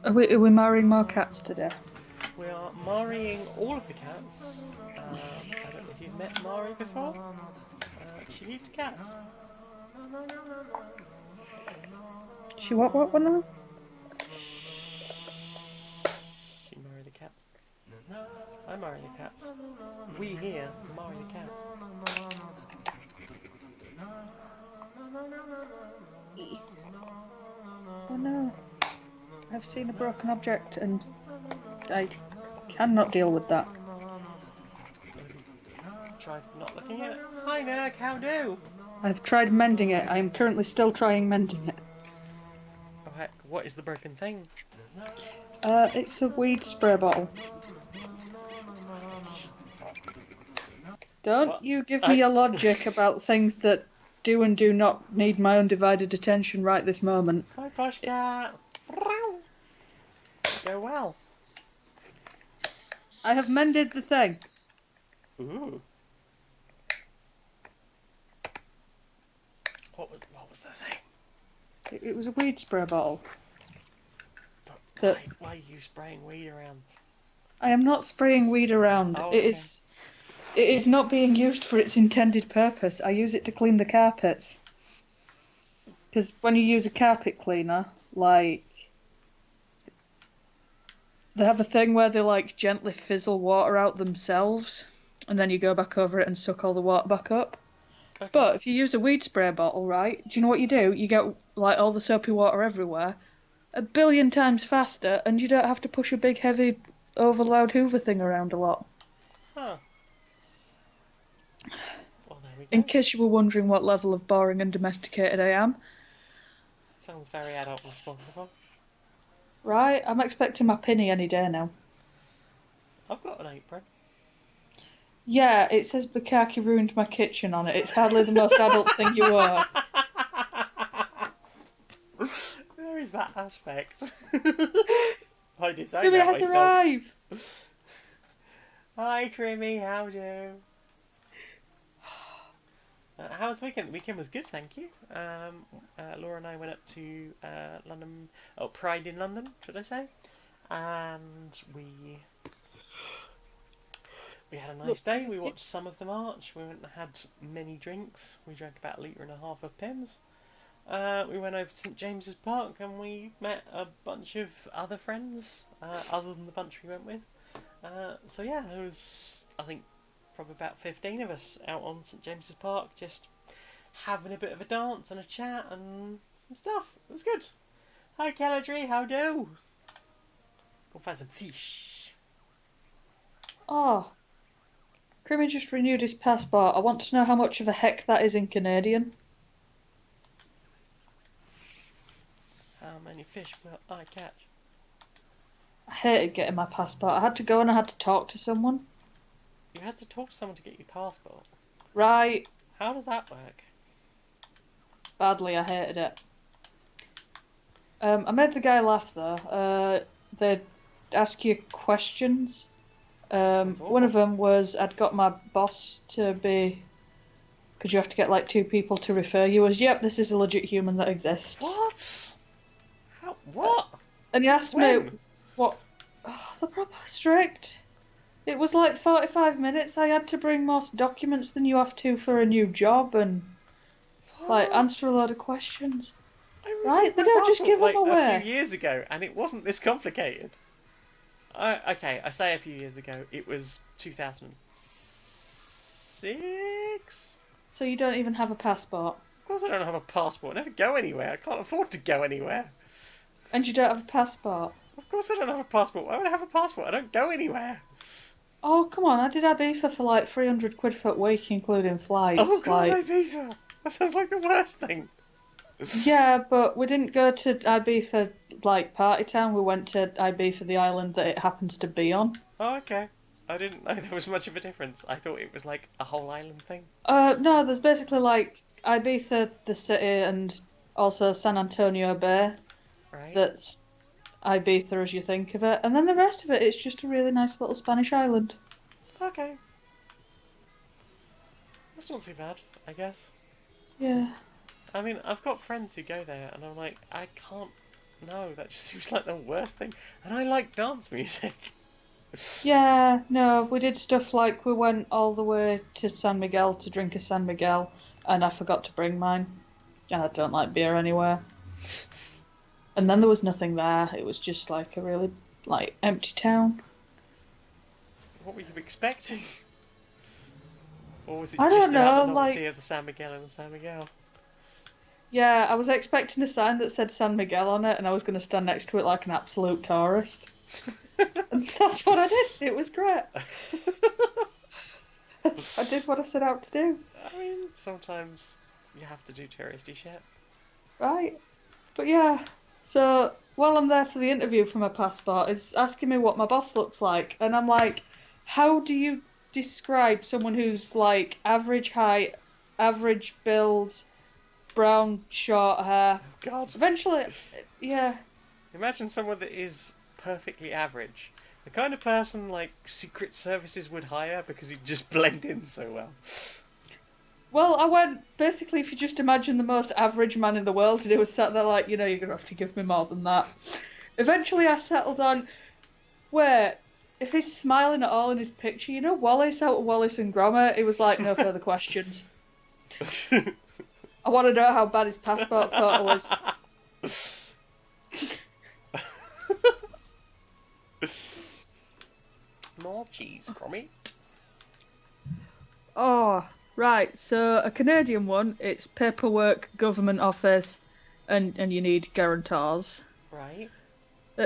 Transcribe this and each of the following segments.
Are we marrying more cats today? We are marrying all of the cats. I don't know if you've met Mari before. She keeps cats. She what now? She married the cats. I marry the cats. We here marry the cats. Oh no. I've seen a broken object and I cannot deal with that. Tried not looking at it. Hi Nerk, how do? I've tried mending it. I am currently still trying mending it. Oh heck, what is the broken thing? It's a weed spray bottle. Don't What? you give me your logic about things that do and do not need my undivided attention right this moment. Hi posh cat. Go well. I have mended the thing. Ooh. What was the thing? It was a weed spray bottle. But why are you spraying weed around? I am not spraying weed around. Oh, It okay. is not being used for its intended purpose. I use it to clean the carpets. Because when you use a carpet cleaner, like, they have a thing where they like gently fizzle water out themselves, and then you go back over it and suck all the water back up. Okay. But if you use a weed spray bottle, right, do you know what you do? You get like all the soapy water everywhere, a billion times faster, and you don't have to push a big heavy overloud Hoover thing around a lot. Huh. Well, there we go. In case you were wondering what level of boring and domesticated I am. Sounds very adult and responsible. Right, I'm expecting my pinny any day now. I've got an apron. Yeah, it says Bukaki ruined my kitchen on it. It's hardly the most adult thing you are. There is that aspect. I designed Jimmy that has myself. arrived! Hi, Crimmy, how do? How was the weekend? The weekend was good, thank you. Laura and I went up to London, Pride in London, should I say? And we had a nice day. We watched some of the march. We went and had many drinks. We drank about 1.5 litres of Pimm's. We went over to St James's Park and we met a bunch of other friends, other than the bunch we went with. So yeah, there was, I think, probably about 15 of us out on St James's Park, just having a bit of a dance and a chat and some stuff. It was good. Hi Kelladry, how do? We'll find some fish. Oh, Crimmy just renewed his passport. I want to know how much of a heck that is in Canadian. How many fish will I catch? I hated getting my passport. I had to go and I had to talk to someone. You had to talk to someone to get your passport. Right. How does that work? Badly, I hated it. I made the guy laugh though. They'd ask you questions. One of them was I'd got my boss to be, because you have to get like 2 people to refer you as, yep, this is a legit human that exists. What? How? What? And he asked me what. Oh, they're proper strict. It was like 45 minutes. I had to bring more documents than you have to for a new job and like answer a load of questions. Right? They don't just give them away. A few years ago, and it wasn't this complicated. Okay, I say a few years ago. It was 2006. So you don't even have a passport. Of course, I don't have a passport. I never go anywhere. I can't afford to go anywhere. And you don't have a passport. Of course, I don't have a passport. Why would I have a passport? I don't go anywhere. Oh, come on. I did Ibiza for like 300 quid for a week, including flights. Oh, God, like... Ibiza. That sounds like the worst thing. Yeah, but we didn't go to Ibiza like party town. We went to Ibiza, the island that it happens to be on. Oh, okay. I didn't know there was much of a difference. I thought it was like a whole island thing. No, there's basically like Ibiza, the city, and also San Antonio Bay. Right. That's Ibiza as you think of it. And then the rest of it, it's just a really nice little Spanish island. Okay. That's not too bad, I guess. Yeah. I mean, I've got friends who go there, and I'm like, I can't No, that just seems like the worst thing. And I like dance music. Yeah, no, we did stuff like we went all the way to San Miguel to drink a San Miguel, and I forgot to bring mine. And I don't like beer anywhere. And then there was nothing there. It was just like a really like empty town. What were you expecting? Or was it I just don't about know, the novelty like of the San Miguel and the San Miguel? yeah, I was expecting a sign that said San Miguel on it, and I was going to stand next to it like an absolute tourist. And that's what I did. It was great. I did what I set out to do. I mean, sometimes you have to do touristy shit. Right. But yeah, so while I'm there for the interview for my passport, it's asking me what my boss looks like. And I'm like, how do you describe someone who's like average height, average build, brown, short hair? God. Eventually, yeah. Imagine someone that is perfectly average. The kind of person like Secret Services would hire because he'd just blend in so well. Well, I went, basically, if you just imagine the most average man in the world, and he was sat there like, you're going to have to give me more than that. Eventually, I settled on, wait, if he's smiling at all in his picture, you know Wallace out of Wallace and Gromit? He was like, no further questions. I want to know how bad his passport photo is. More cheese, Gromit. Oh, right. So a Canadian one, it's paperwork, government office, and you need guarantors. Right.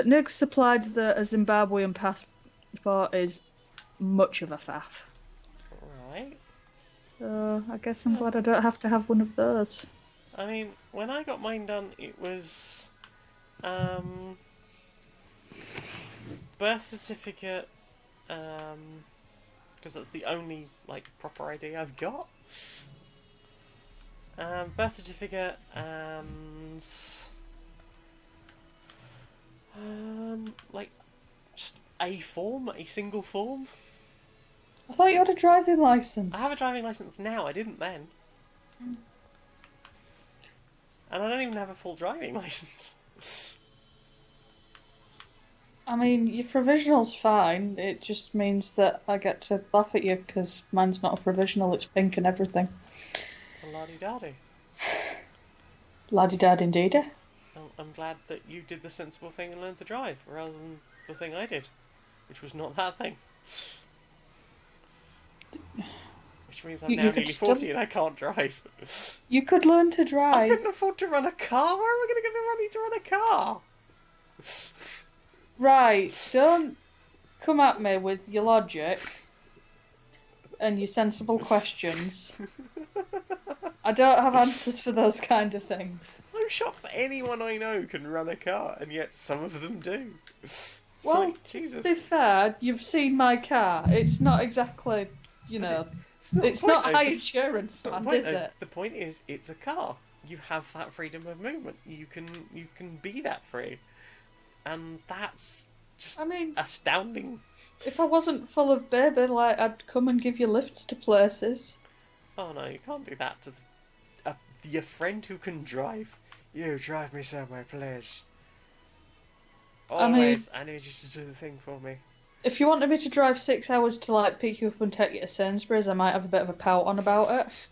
Nick supplied that a Zimbabwean passport is much of a faff. Right. So I guess I'm glad I don't have to have one of those. I mean, when I got mine done, it was birth certificate, because that's the only like proper ID I've got. Birth certificate and like just a form, a single form. I thought you had a driving license. I have a driving license now. I didn't then. And I don't even have a full driving license. I mean, your provisional's fine. It just means that I get to laugh at you because mine's not a provisional. It's pink and everything. La-di-da-di. Laddie-dad indeed. I'm glad that you did the sensible thing and learned to drive, rather than the thing I did, which was not that thing. Which means I'm now nearly 40 and I can't drive. You could learn to I drive. couldn't afford to run a car. Where am I going to get the money to run a car? Right, don't come at me with your logic and your sensible questions. I don't have answers for those kind of things. I'm shocked that anyone I know can run a car, and yet some of them do. It's Well, like, Jesus. to be fair, you've seen my car. It's not exactly, you know, it's not high insurance band, is it? The point is, it's a car. You have that freedom of movement. You can be that free, and that's just astounding. If I wasn't full of baby, like I'd come and give you lifts to places. Oh no, you can't do that to your friend who can drive. You drive me somewhere, please. Always, I need you to do the thing for me. If you wanted me to drive 6 hours to like pick you up and take you to Sainsbury's, I might have a bit of a pout on about it.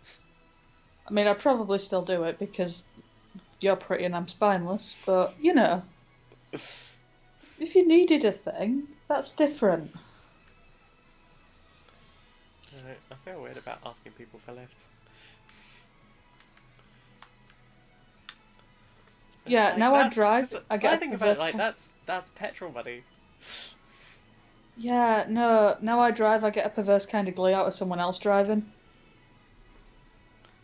I mean, I'd probably still do it because you're pretty and I'm spineless, but you know, if you needed a thing, that's different. I feel weird about asking people for lifts. Yeah, like, now I drive. I get. I think about it like that's petrol money. Yeah, no. Now I drive. I get a perverse kind of glee out of someone else driving.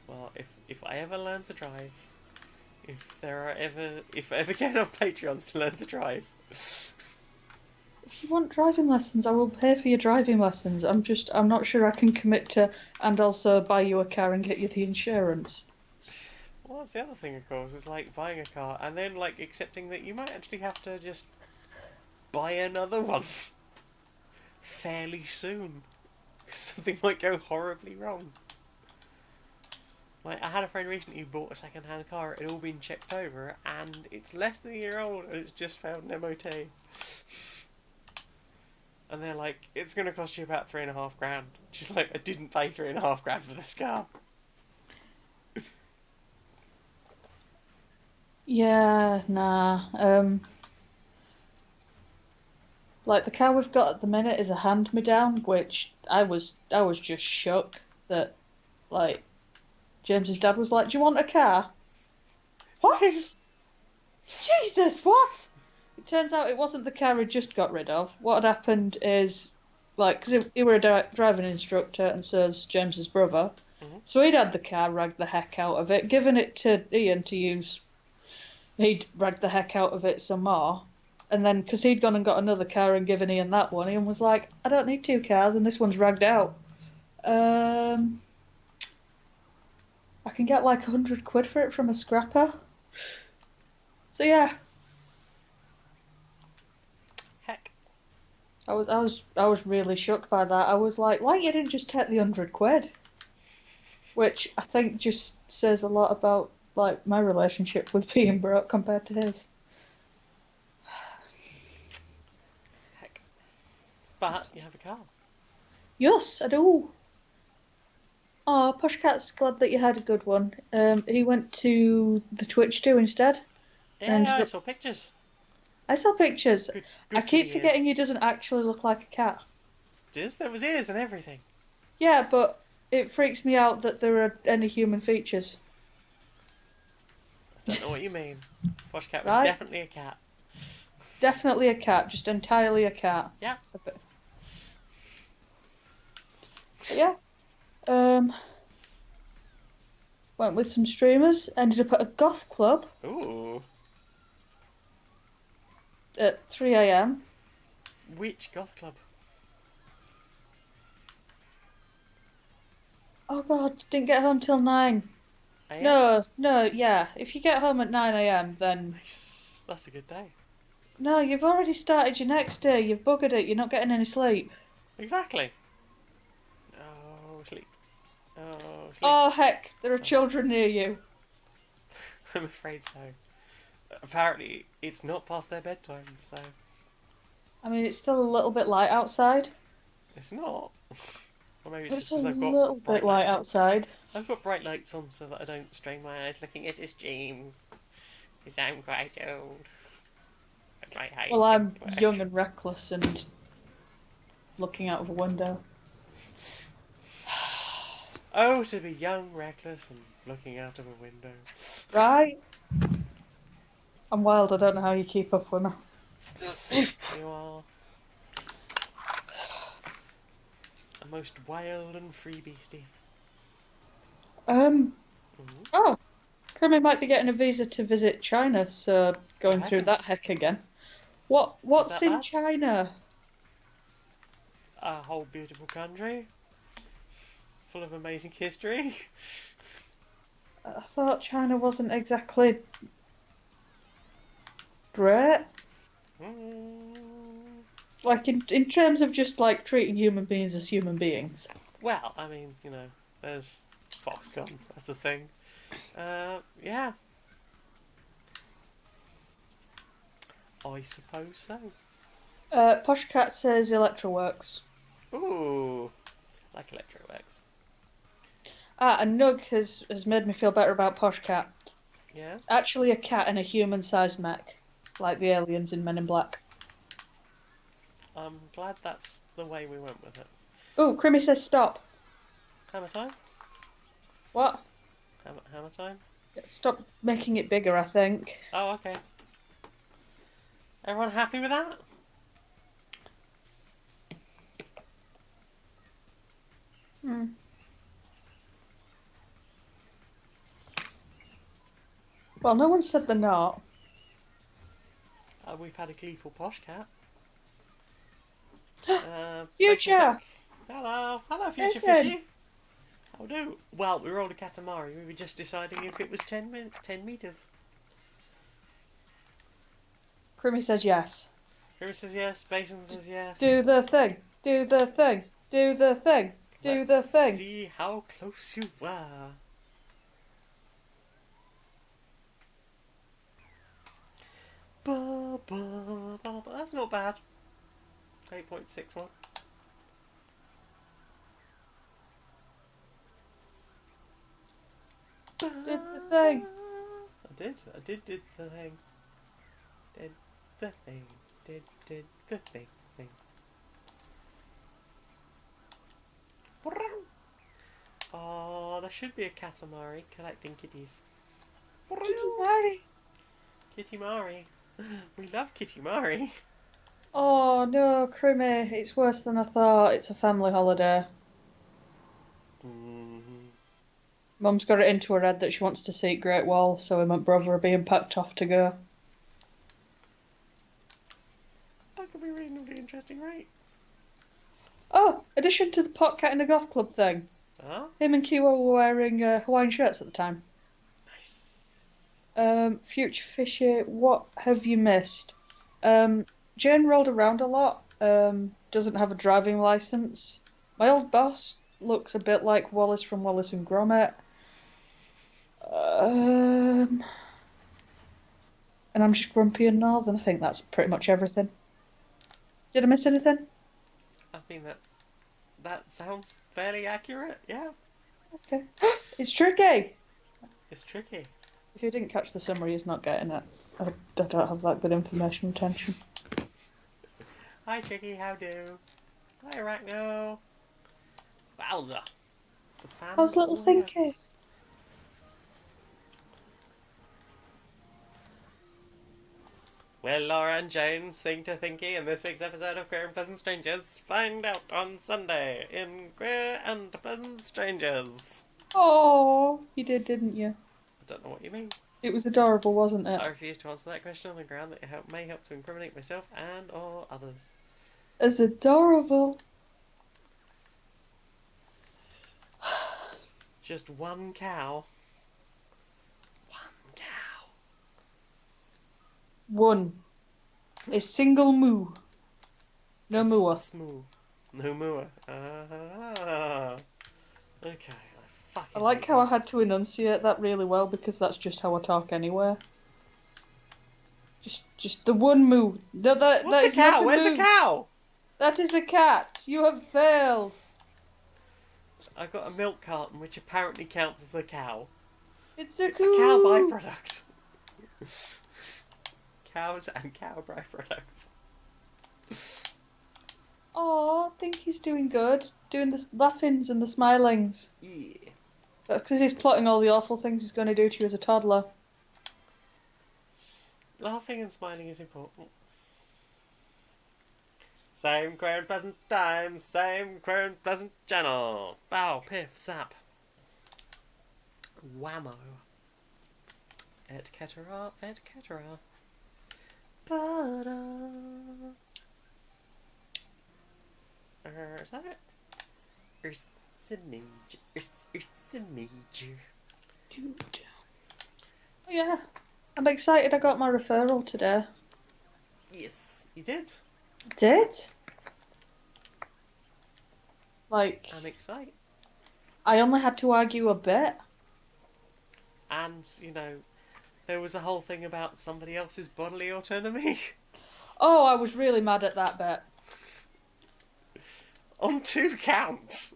Well, if I ever learn to drive, if I ever get enough Patreons to learn to drive. If you want driving lessons, I will pay for your driving lessons. I'm not sure I can commit to and also buy you a car and get you the insurance. Well, that's the other thing, of course, is like buying a car and then like accepting that you might actually have to just buy another one fairly soon. Something might go horribly wrong. Like, I had a friend recently who bought a second-hand car. It had all been checked over, and it's less than a year old, and it's just found an MOT. And they're like, it's going to cost you about £3,500. She's like, I didn't pay £3,500 for this car. Yeah, nah. Like the car we've got at the minute is a hand-me-down, which I was just shook that like James's dad was like, "Do you want a car?" What? Jesus, what? It turns out it wasn't the car he'd just got rid of. What had happened is, like, because he were a driving instructor and so's James's brother, so he'd had the car, ragged the heck out of it, given it to Ian to use. He'd ragged the heck out of it some more. And then, because he'd gone and got another car and given Ian that one, Ian was like, I don't need two cars and this one's ragged out. I can get like £100 for it from a scrapper. So yeah. Heck. I was really shocked by that. I was like, why you didn't just take the £100? Which I think just says a lot about like my relationship with being broke compared to his. Heck. But you have a car. Yes, I do. Oh, Pushcat's glad that you had a good one. He went to the Twitch too instead. Yeah, I saw pictures. I saw pictures. Good I keep forgetting ears. he doesn't actually look like a cat. There was ears and everything. Yeah, but it freaks me out that there are any human features. I don't know what you mean. Washcat was Right? definitely a cat. Definitely a cat, just entirely a cat. Yeah. But yeah. Went with some streamers, ended up at a goth club Ooh. at 3 a.m. Which goth club? Oh god, didn't get home till 9. AM? No, yeah. If you get home at 9 a.m, then Nice. That's a good day. no, you've already started your next day. You've buggered it. You're not getting any sleep. Exactly. Oh, sleep. Oh, sleep. Oh heck, there are children near you. I'm afraid so. Apparently, it's not past their bedtime, so I mean, it's still a little bit light outside. it's not. Or maybe it's It's just a because I've got little bright bit light lights on. outside. I've got bright lights on so that I don't strain my eyes looking at his stream. Because I'm quite old. And my eyes Well, I'm don't work. young and reckless and looking out of a window. Oh, to be young, reckless, and looking out of a window. Right? I'm wild. I don't know how you keep up with me. You are a most wild and free beastie. Oh, Kermit might be getting a visa to visit China, so going through that Heavens. heck again. What's that in bad? China? A whole beautiful country. Full of amazing history. I thought China wasn't exactly great. Like in terms of just like treating human beings as human beings. Well, I mean, you know, there's Foxconn. That's a thing. Yeah. I suppose so. Poshcat says Electroworks. Ooh. Like Electroworks. And Nug has made me feel better about Poshcat. Yeah? Actually a cat in a human-sized mech. Like the aliens in Men in Black. I'm glad that's the way we went with it. Ooh, Crimmy says stop. Hammer time? What? Hammer time? Stop making it bigger, I think. Oh, okay. Everyone happy with that? Well, no one said they're not. We've had a gleeful posh cat. Future! Hello, future Listen. fishy. How do? Well, we rolled a Katamari. We were just deciding if it was 10 meters. Crimmy says yes. River says yes. Basin says yes. Do the thing. Do the thing. Do the thing. Do the Let's thing. see how close you were. That's not bad. 8.61. Did the thing. I did the thing. Did the thing. Did the thing. Oh, there should be a Katamari collecting kitties. Katamari. Kitty Mari. We love Kitty Mari. Oh no, Crimmy, it's worse than I thought. It's a family holiday. Mum's got it into her head that she wants to see Great Wall, so him and brother are being packed off to go. That could be reasonably interesting, right? Oh, addition to the pot cat in the goth club thing. Huh? Him and Kiwo were wearing Hawaiian shirts at the time. Nice. Future Fishy, what have you missed? Jane rolled around a lot. Doesn't have a driving license. My old boss looks a bit like Wallace from Wallace and Gromit. And I'm just grumpy and northern. I think that's pretty much everything. Did I miss anything? I think that sounds fairly accurate, yeah. Okay. It's tricky! It's tricky. If you didn't catch the summary, he's not getting it. I don't have that good information retention. Hi Tricky, how do? Hi Arachno. Wowza. How's little Thinky? Will Laura and Joan sing to Thinky in this week's episode of Queer and Pleasant Strangers? Find out on Sunday in Queer and Pleasant Strangers. Oh, you did, didn't you? I don't know what you mean. It was adorable, wasn't it? I refuse to answer that question on the ground that it may help to incriminate myself and or others. It's adorable. Just one cow. One cow. One. A single moo. No mooer. Smooth. No mooer. Okay. I like how I had to enunciate that really well because that's just how I talk anyway. Just the one moo. No, that What's is a cow? not a Where's moo. a cow? That is a cat. You have failed. I got a milk carton which apparently counts as a cow. It's a It's a cow coo. byproduct. Cows and cow byproducts. Oh, I think he's doing good. Doing the laughings and the smilings. Yeah. That's because he's plotting all the awful things he's going to do to you as a toddler. Laughing and smiling is important. Same queer and pleasant time, same queer and pleasant channel. Bow, piff, zap. Whammo. Et cetera, et cetera. Ba-da. Is that it? It's a major. Dude. Oh, yeah. I'm excited I got my referral today. Yes, you did. Did? Like, I'm excited. I only had to argue a bit. And, you know, there was a whole thing about somebody else's bodily autonomy. Oh, I was really mad at that bit. On 2 counts.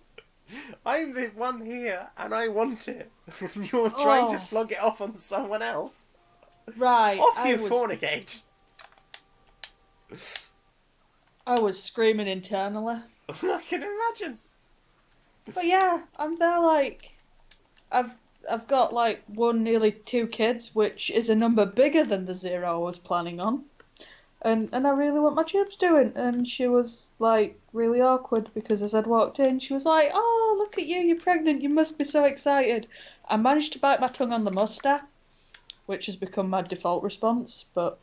I'm the one here, and I want it. You're trying to flog it off on someone else. Right. Off you fornicate. I was screaming internally. I can imagine. But yeah, I'm there like... I've got like nearly 2 kids, which is a number bigger than the 0 I was planning on. And I really want my tubes doing. And she was like really awkward because as I'd walked in, she was like, "Oh, look at you, you're pregnant, you must be so excited." I managed to bite my tongue on the muster, which has become my default response, but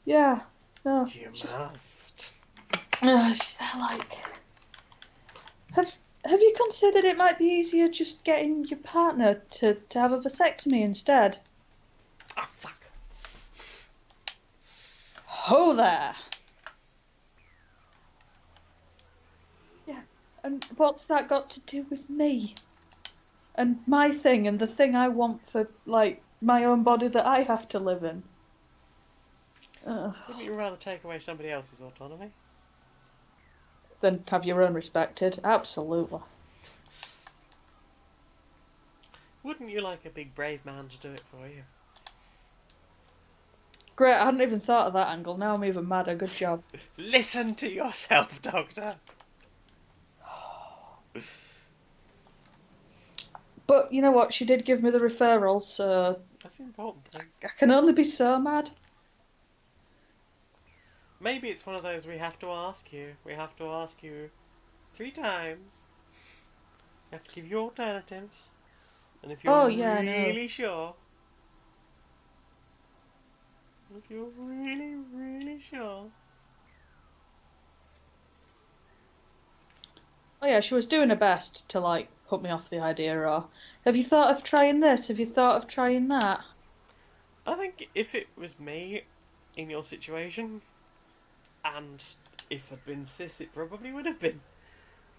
yeah, no. You just, must. she's there like, have you considered it might be easier just getting your partner to have a vasectomy instead? Oh, fuck. Ho there! Yeah, and what's that got to do with me? And my thing, and the thing I want for, like, my own body that I have to live in? Wouldn't you rather take away somebody else's autonomy? Then have your own respected. Absolutely. Wouldn't you like a big brave man to do it for you? Great, I hadn't even thought of that angle. Now I'm even madder. Good job. Listen to yourself, Doctor. But you know what? She did give me the referral, so That's the important thing. I can only be so mad. Maybe it's one of those we have to ask you. We have to ask you 3 times. We have to give you alternatives. And if you're really sure... If you're really, really sure... Oh yeah, she was doing her best to, like, put me off the idea, or... Have you thought of trying this? Have you thought of trying that? I think if it was me in your situation, and if I'd been cis, it probably would have been.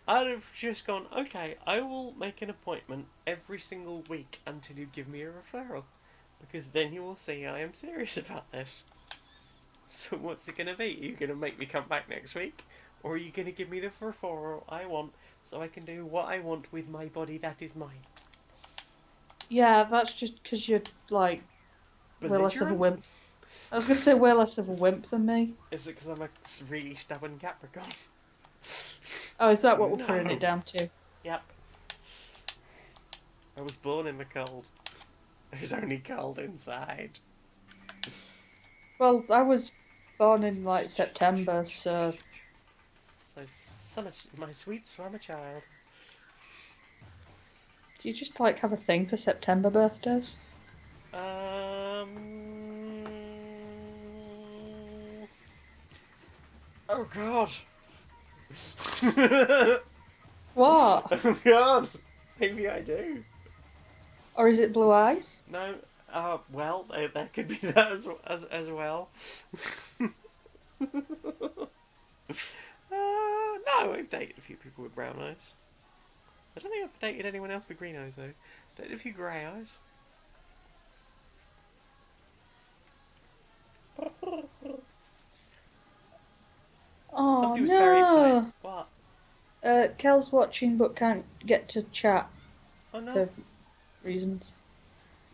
I'd have just gone, okay, I will make an appointment every single week until you give me a referral. Because then you will see I am serious about this. So what's it going to be? Are you going to make me come back next week? Or are you going to give me the referral I want so I can do what I want with my body that is mine? Yeah, that's just because you're, like, way less of a Belligerent? wimp. I was going to say way less of a wimp than me. Is it because I'm a really stubborn Capricorn? Oh, is that what we're No. putting it down to? Yep. I was born in the cold. There's only cold inside. Well, I was born in, like, September, so... So much, my sweet summer child. Do you just, like, have a thing for September birthdays? Oh God. What? Oh God. Maybe I do. Or is it blue eyes? No. Well, there could be that as well. No, I've dated a few people with brown eyes. I don't think I've dated anyone else with green eyes though. Dated a few grey eyes. Oh, Somebody was no. very excited. What? Kel's watching but can't get to chat Oh no. for reasons.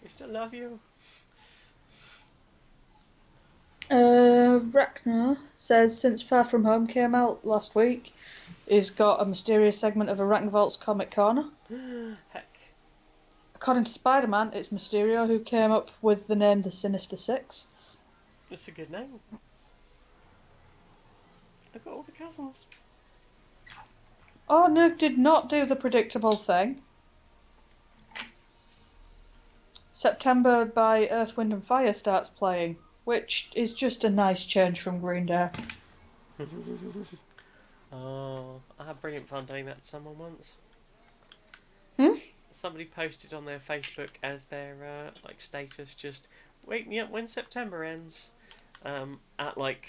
We still love you. Rachna says since Far From Home came out last week, he's got a mysterious segment of Arachnovolt's Comic Corner. Heck. According to Spider-Man, it's Mysterio who came up with the name the Sinister Six. That's a good name. I've got all the cousins. Oh, Nuke did not do the predictable thing. September by Earth, Wind and Fire starts playing, which is just a nice change from Green Day. Oh, I had brilliant fun doing that to someone once. Somebody posted on their Facebook as their like status, just wake me up when September ends, at like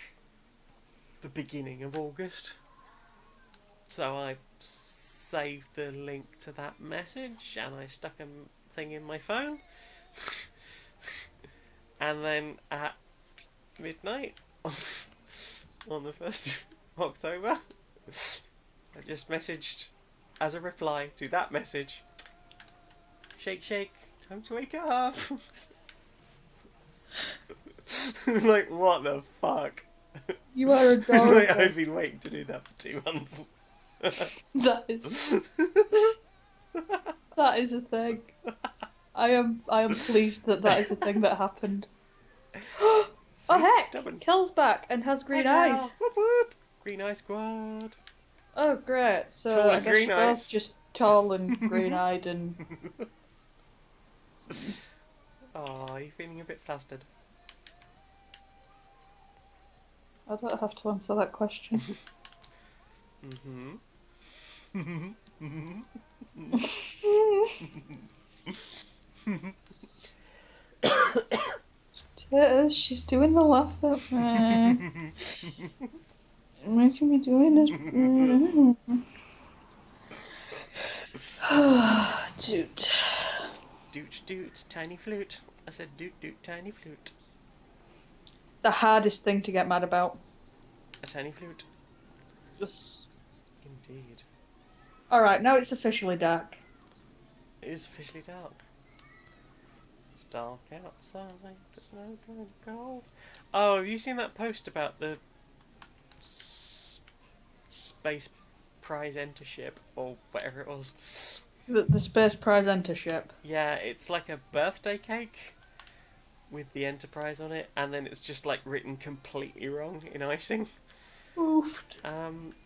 the beginning of August. So I saved the link to that message and I stuck a thing in my phone. And then at midnight on the 1st of October, I just messaged as a reply to that message, shake shake, time to wake up. Like, what the fuck? You are adorable. Like, I've been waiting to do that for 2 months. That is a thing. I am pleased that is a thing that happened. Oh heck! Stubborn. Kel's back and has green Hey, eyes. Cal. Whoop whoop. Green eye squad. Oh great! So Tall I and guess green you're eyes. both just tall and green-eyed and. Oh, are you feeling a bit flustered? I don't have to answer that question. She's doing the laugh at me. Making me doing this. Dude. Doot doot, tiny flute. I said doot doot, tiny flute. the hardest thing to get mad about. A tiny flute. Just... Indeed. Alright, now it's officially dark. It is officially dark. It's dark outside, there's no going cold. Oh, have you seen that post about the space prize enter ship, or whatever it was? The Space Prize Enter ship. Yeah, it's like a birthday cake with the Enterprise on it, and then it's just like written completely wrong in icing. Oofed.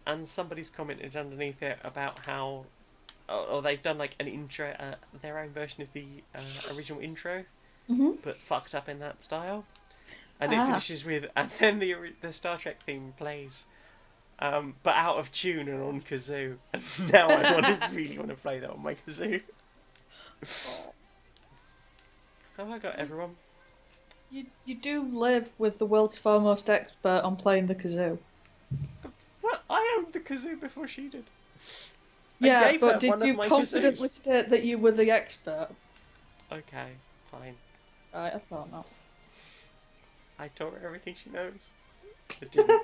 And somebody's commented underneath it about how, or they've done like an intro, their own version of the original intro, but fucked up in that style. And it finishes with, and then the Star Trek theme plays, but out of tune and on kazoo. And now I really want to play that on my kazoo. Have I got everyone? You do live with the world's foremost expert on playing the kazoo. Well, I owned the kazoo before she did. Yeah, but did you confidently state that you were the expert? Okay, fine. Right, I thought not. I taught her everything she knows. I didn't.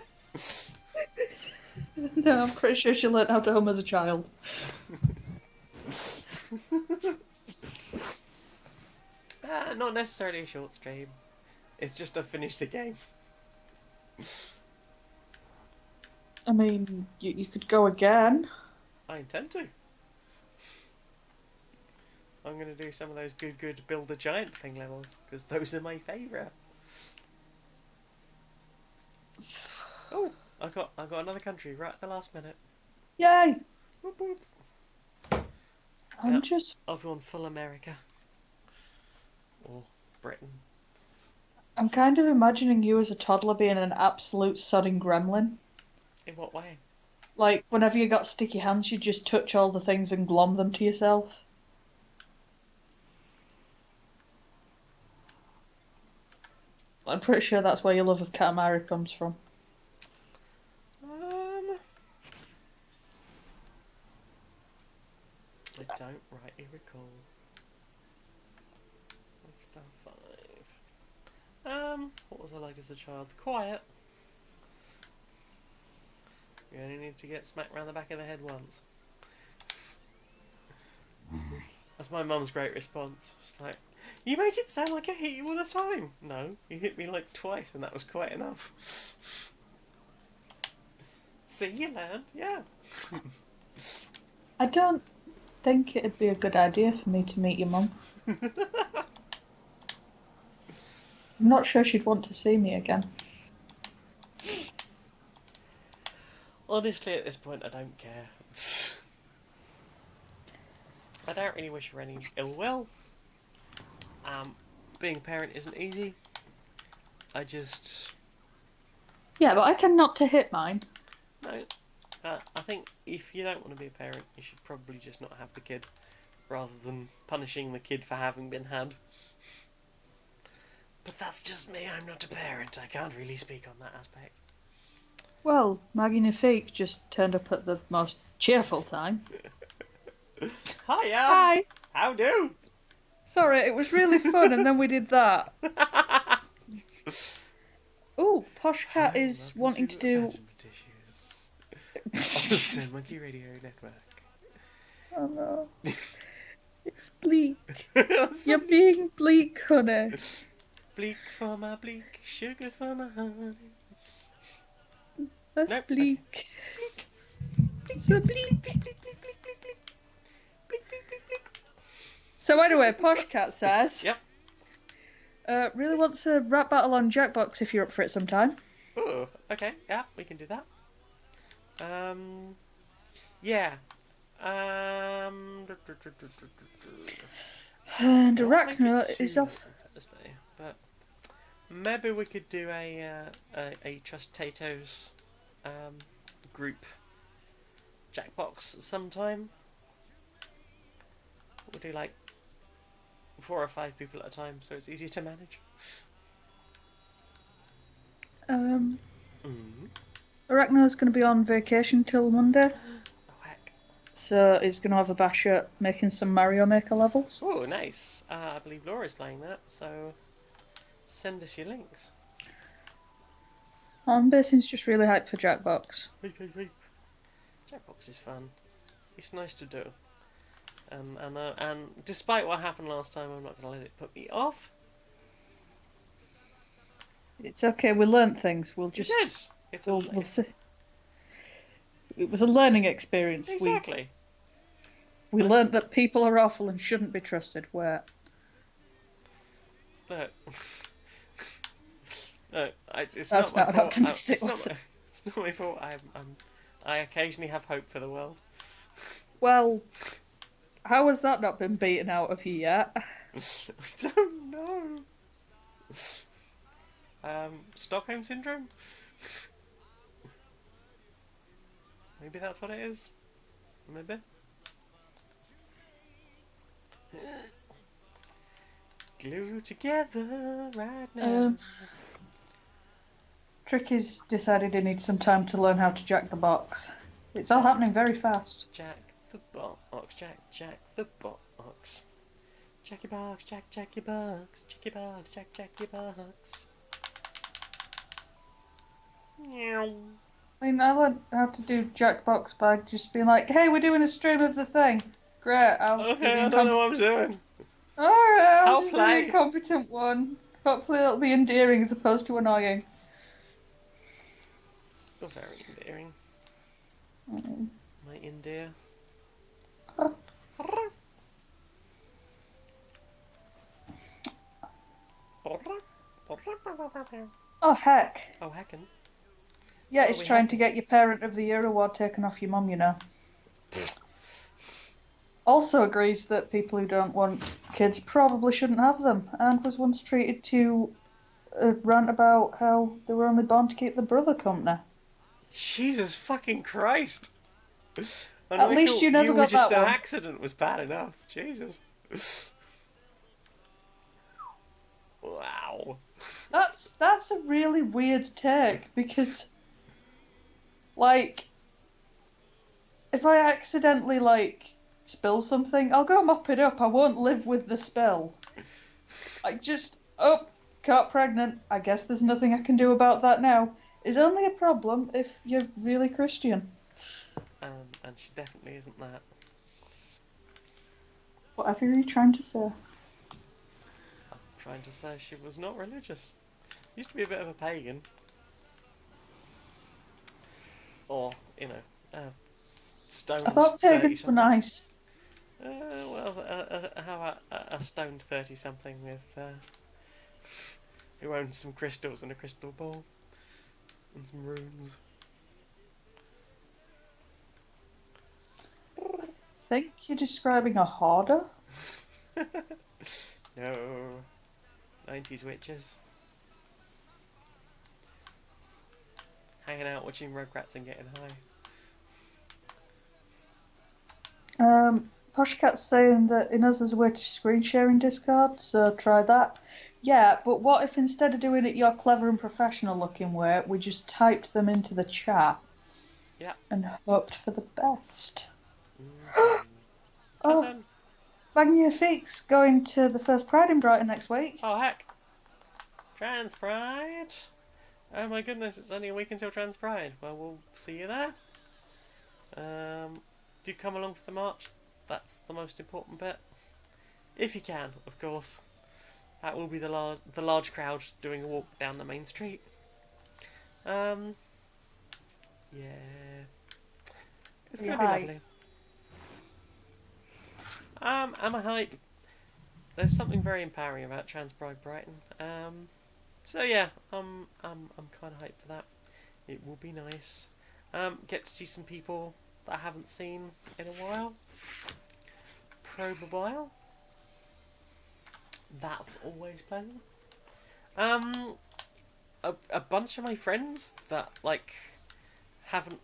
No, I'm pretty sure she learnt how to hum as a child. Not necessarily a short stream. It's just to finish the game. I mean, you could go again. I intend to. I'm going to do some of those good build a giant thing levels, because those are my favourite. Oh, I got another country right at the last minute. Yay! Whoop, whoop. I'm just... I've gone full America. Or Britain. I'm kind of imagining you as a toddler being an absolute sodding gremlin. In what way? Like, whenever you got sticky hands, you just touch all the things and glom them to yourself. I'm pretty sure that's where your love of Katamari comes from. I don't rightly recall. Star 5. What was I like as a child? Quiet. You only need to get smacked round the back of the head once. That's my mum's great response. She's like, you make it sound like I hit you all the time. No, you hit me like twice and that was quite enough. See, you learned, yeah. I don't think it'd be a good idea for me to meet your mum. I'm not sure she'd want to see me again. Honestly, at this point, I don't care. I don't really wish her any ill will. Being a parent isn't easy. I just... Yeah, but I tend not to hit mine. No. I think if you don't want to be a parent, you should probably just not have the kid, rather than punishing the kid for having been had. But that's just me, I'm not a parent. I can't really speak on that aspect. Well, Maggie Nafik just turned up at the most cheerful time. Hiya! Hi! How do? Sorry, it was really fun and then we did that. Ooh, Posh Cat is wanting to do... On the Stone Monkey Radio Network. Oh no. It's bleak. You're being bleak, honey. Bleak for my bleak, sugar for my honey. That's Nope, bleak. Okay. So bleak. So anyway, Posh Cat says... Yep. Really wants a rap battle on Jackbox if you're up for it sometime. Ooh, okay, yeah, we can do that. Yeah. And Arachno is off. Thursday, but maybe we could do a Trustatoes group Jackbox sometime. We'll do like 4 or 5 people at a time, so it's easier to manage. Arachno's going to be on vacation till Monday, Oh heck! so he's going to have a bash at making some Mario Maker levels. Oh, nice. I believe Laura's playing that, so send us your links. I'm basically just really hyped for Jackbox. Hype. Jackbox is fun. It's nice to do. And despite what happened last time, I'm not going to let it put me off. It's okay. We learnt things. We'll You just did. we'll see. It was a learning experience. Exactly. We learnt that people are awful and shouldn't be trusted. Where No. No, it's that's not not my an fault. optimistic, was it? It's not my fault. I occasionally have hope for the world. Well, how has that not been beaten out of you yet? I don't know. Stockholm syndrome. Maybe that's what it is. Maybe. Glue together right now. Tricky's decided he needs some time to learn how to jack the box. It's all happening very fast. Jack the box, Jack the box. Jack your box, Jack your box, Jack your box, Jack your box. Meow. I mean, I learned how to do Jackbox by just being like, "Hey, we're doing a stream of the thing." Great, Okay, I don't know what I'm doing. Alright, I'll I'll be the play. incompetent one. Hopefully it'll be endearing as opposed to annoying. You're very endearing. Mm. My India. Huh. Oh, heck. Oh, heckin'. Yeah, What it's are we trying having? to get your Parent of the Year award taken off your mum, you know. Also agrees that people who don't want kids probably shouldn't have them, and was once treated to rant about how they were only born to keep the brother company. Jesus fucking Christ! And At I least thought you never were got just that an one. accident was bad enough. Jesus. Wow. That's a really weird take, because, like, if I accidentally, like, spill something, I'll go mop it up. I won't live with the spill. Got pregnant. I guess there's nothing I can do about that now. Is only a problem if you're really Christian. And she definitely isn't that. Whatever are you trying to say? I'm trying to say she was not religious. Used to be a bit of a pagan. Or, stoned I thought 30 pagans were something. nice. How about a stoned 30 something with who owns some crystals and a crystal ball and some runes? I think you're describing a hoarder. No, 90s witches. Hanging out, watching Rugrats and getting high. Poshcat's saying that he knows there's a way to screen share in Discord, so try that. Yeah, but what if instead of doing it your clever and professional looking way, we just typed them into the chat? Yeah. And hoped for the best. Mm-hmm. Oh, Awesome. Magnifique's going to the first Pride in Brighton next week. Oh heck! Trans Pride! Oh my goodness, it's only a week until Trans Pride. Well, we'll see you there. Do come along for the march. That's the most important bit. If you can, of course. That will be the large crowd doing a walk down the main street. Yeah. It's gonna be lovely. Am I hype? There's something very empowering about Trans Pride Brighton. So yeah, I'm kind of hyped for that. It will be nice. Get to see some people that I haven't seen in a while. Probe a while. That's always pleasant. A bunch of my friends that haven't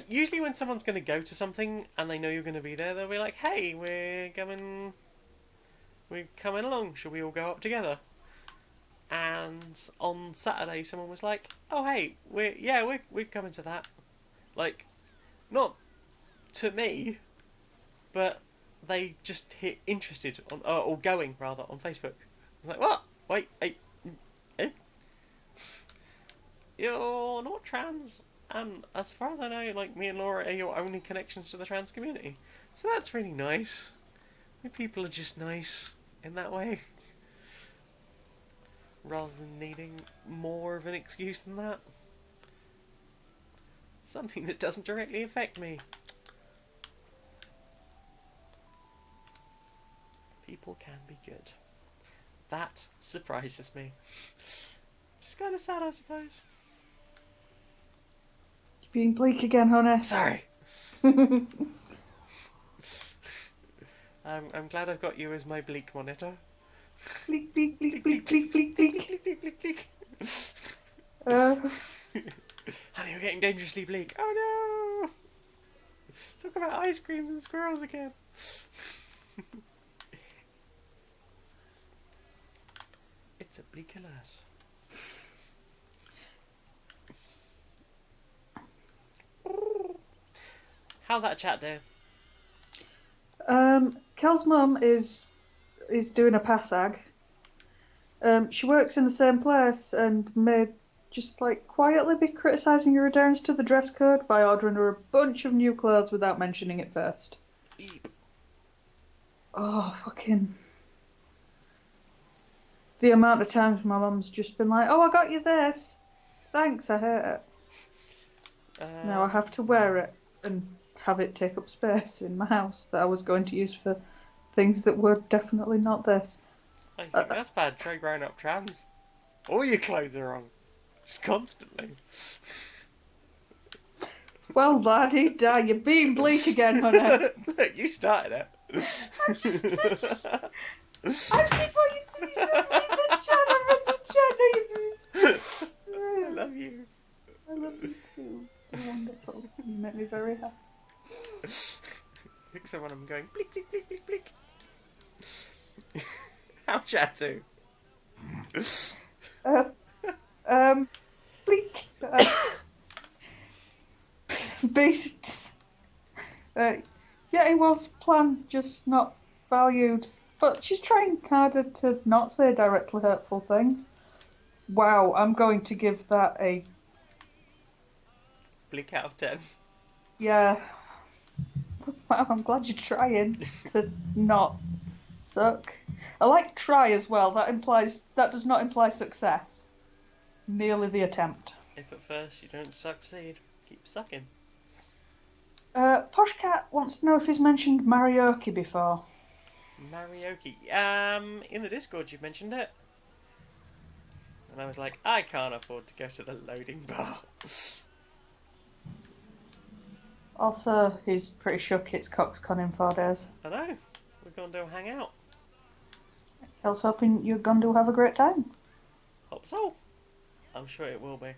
usually when someone's going to go to something and they know you're going to be there, they'll be like, "Hey, we're coming along. Shall we all go up together?" And on Saturday, someone was like, "Oh, hey, we're coming to that." Like, not to me, but they just hit interested on or going rather on Facebook. I was like, "What? Wait, eh?" you're not trans, and as far as I know, like, me and Laura are your only connections to the trans community. So that's really nice. People are just nice in that way, rather than needing more of an excuse than that. Something that doesn't directly affect me. People can be good. That surprises me. Just kind of sad, I suppose. You're being bleak again, honey. Sorry. I'm glad I've got you as my bleak monitor. Bleak, bleak, bleak, bleak, bleak, bleak, bleak. Bleak, bleak, bleak, bleak. Honey, we're getting dangerously bleak. Oh no! Talk about ice creams and squirrels again. It's a bleak alert. How'd that chat do? Kel's mum is doing a PASAG. She works in the same place and may just like quietly be criticising your adherence to the dress code by ordering her a bunch of new clothes without mentioning it first. Beep. Oh, fucking... The amount of times my mum's just been like, oh, I got you this. Thanks, I hate it. Now I have to wear it and have it take up space in my house that I was going to use for things that were definitely not this. I think that's bad. Try growing up trans. All your clothes are wrong. Just constantly. Well, la-di-da, you're being bleak again, honey. Look, you started it. I just want you to be surprised the chat. I read the chat. I love you. I love you too. You're wonderful. You make me very happy. Look, someone I'm going bleak, bleak, bleak, bleak, bleak. How chatty. Bleak. Basics. Yeah, it was planned, just not valued. But she's trying harder to not say directly hurtful things. Wow, I'm going to give that a... Bleak out of 10. Yeah. Wow, I'm glad you're trying to not suck. I like try as well. That does not imply success. Merely the attempt. If at first you don't succeed, keep sucking. Poshcat wants to know if he's mentioned karaoke before. Karaoke. In the Discord you mentioned it. And I was like, I can't afford to go to the loading bar. Also, he's pretty shook it's CoxCon in 4 days. I know. We're going to hang out. I was hoping you're going to have a great time. Hope so. I'm sure it will be.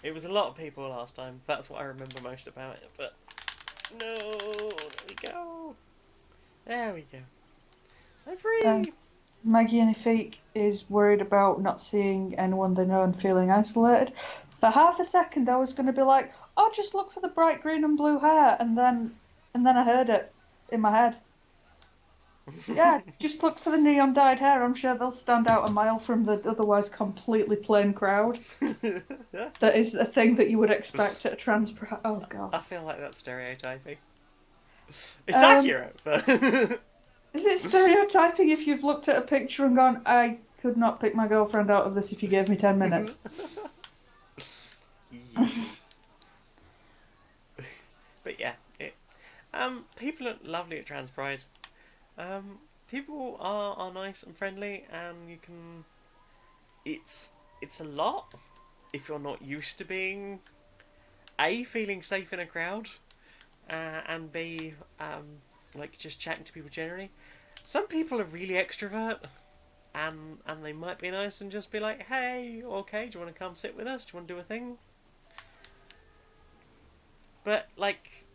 It was a lot of people last time. That's what I remember most about it. But no, there we go. There we go. I'm free. Maggie Anifeek is worried about not seeing anyone they know and feeling isolated. For half a second, I was going to be like, "Oh, just look for the bright green and blue hair," and then I heard it in my head. Yeah, just look for the neon dyed hair. I'm sure they'll stand out a mile from the otherwise completely plain crowd. That is a thing that you would expect at a trans. Oh god. I feel like that's stereotyping. It's accurate, but is it stereotyping if you've looked at a picture and gone, "I could not pick my girlfriend out of this if you gave me 10 minutes"? But yeah, people are lovely at Trans Pride. People are nice and friendly, and you can. It's a lot if you're not used to being feeling safe in a crowd, and like just chatting to people generally. Some people are really extrovert, and they might be nice and just be like, "Hey, okay, do you want to come sit with us? Do you want to do a thing?" But like,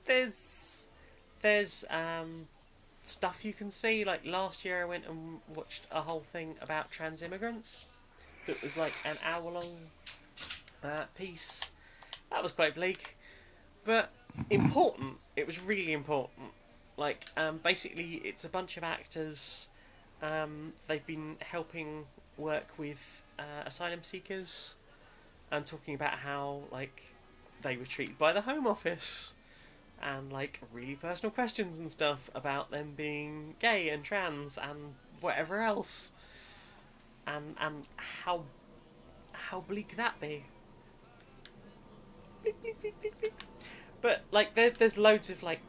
there's stuff you can see. Like last year, I went and watched a whole thing about trans immigrants. That was like an hour-long piece. That was quite bleak, but important. It was really important. Like, basically, it's a bunch of actors. They've been helping work with asylum seekers and talking about how like they were treated by the Home Office, and like really personal questions and stuff about them being gay and trans and whatever else, and how bleak that be. Bleak, bleak, bleak, bleak, bleak. But like there's loads of like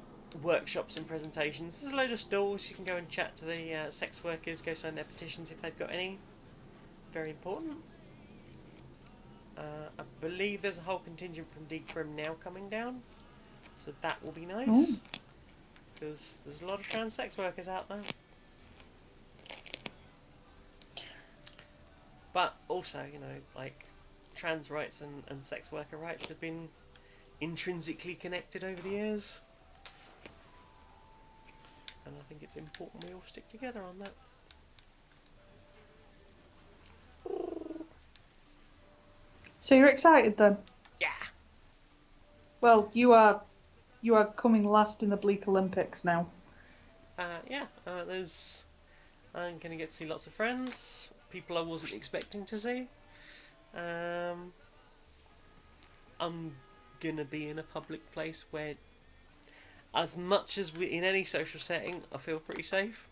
workshops and presentations. There's a load of stalls. You can go and chat to the sex workers, go sign their petitions if they've got any. Very important. I believe there's a whole contingent from Decrim now coming down, so that will be nice. Because there's a lot of trans sex workers out there. But also, you know, like trans rights and sex worker rights have been intrinsically connected over the years. And I think it's important we all stick together on that. So you're excited then? Yeah. Well, you are coming last in the Bleak Olympics now. I'm gonna get to see lots of friends, people I wasn't expecting to see. I'm gonna be in a public place where, as much as in any social setting, I feel pretty safe,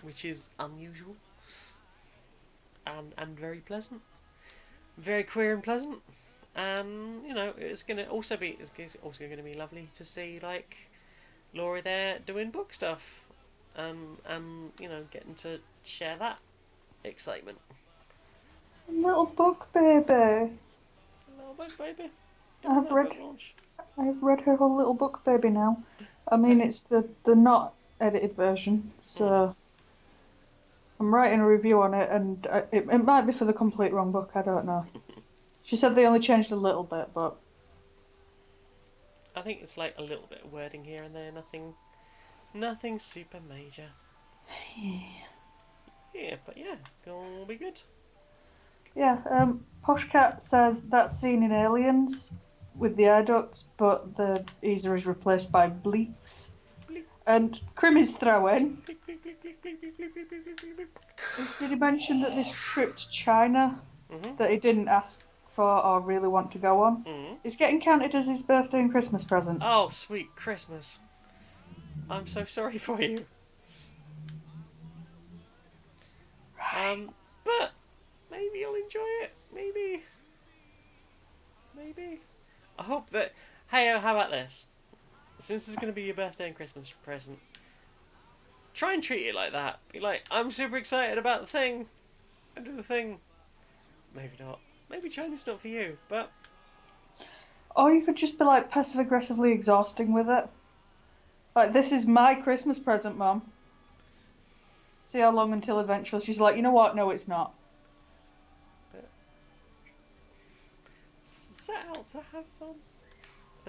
which is unusual and very pleasant, very queer and pleasant. And you know, it's also going to be lovely to see like Laura there doing book stuff, and you know, getting to share that excitement. Little book baby. Little book baby. I've read her whole little book baby now. I mean, it's the not edited version, so I'm writing a review on it, and it might be for the complete wrong book. I don't know. She said they only changed a little bit, but I think it's like a little bit of wording here and there. Nothing super major. Yeah, but yeah, it's gonna be good. Yeah, Poshcat says that scene in Aliens with the air ducts, but the Easer is replaced by bleaks. And Crimmy's throwing. Did he mention that this trip to China that he didn't ask for or really want to go on is getting counted as his birthday and Christmas present? Oh, sweet Christmas. I'm so sorry for you. But maybe you'll enjoy it. Maybe. I hope that. Hey, how about this? Since it's going to be your birthday and Christmas present, try and treat it like that. Be like, I'm super excited about the thing. And do the thing. Maybe not. Maybe China's not for you, but. Or you could just be like passive aggressively exhausting with it. Like, this is my Christmas present, Mum. See how long until eventually she's like, you know what? No, it's not. Set out to have fun.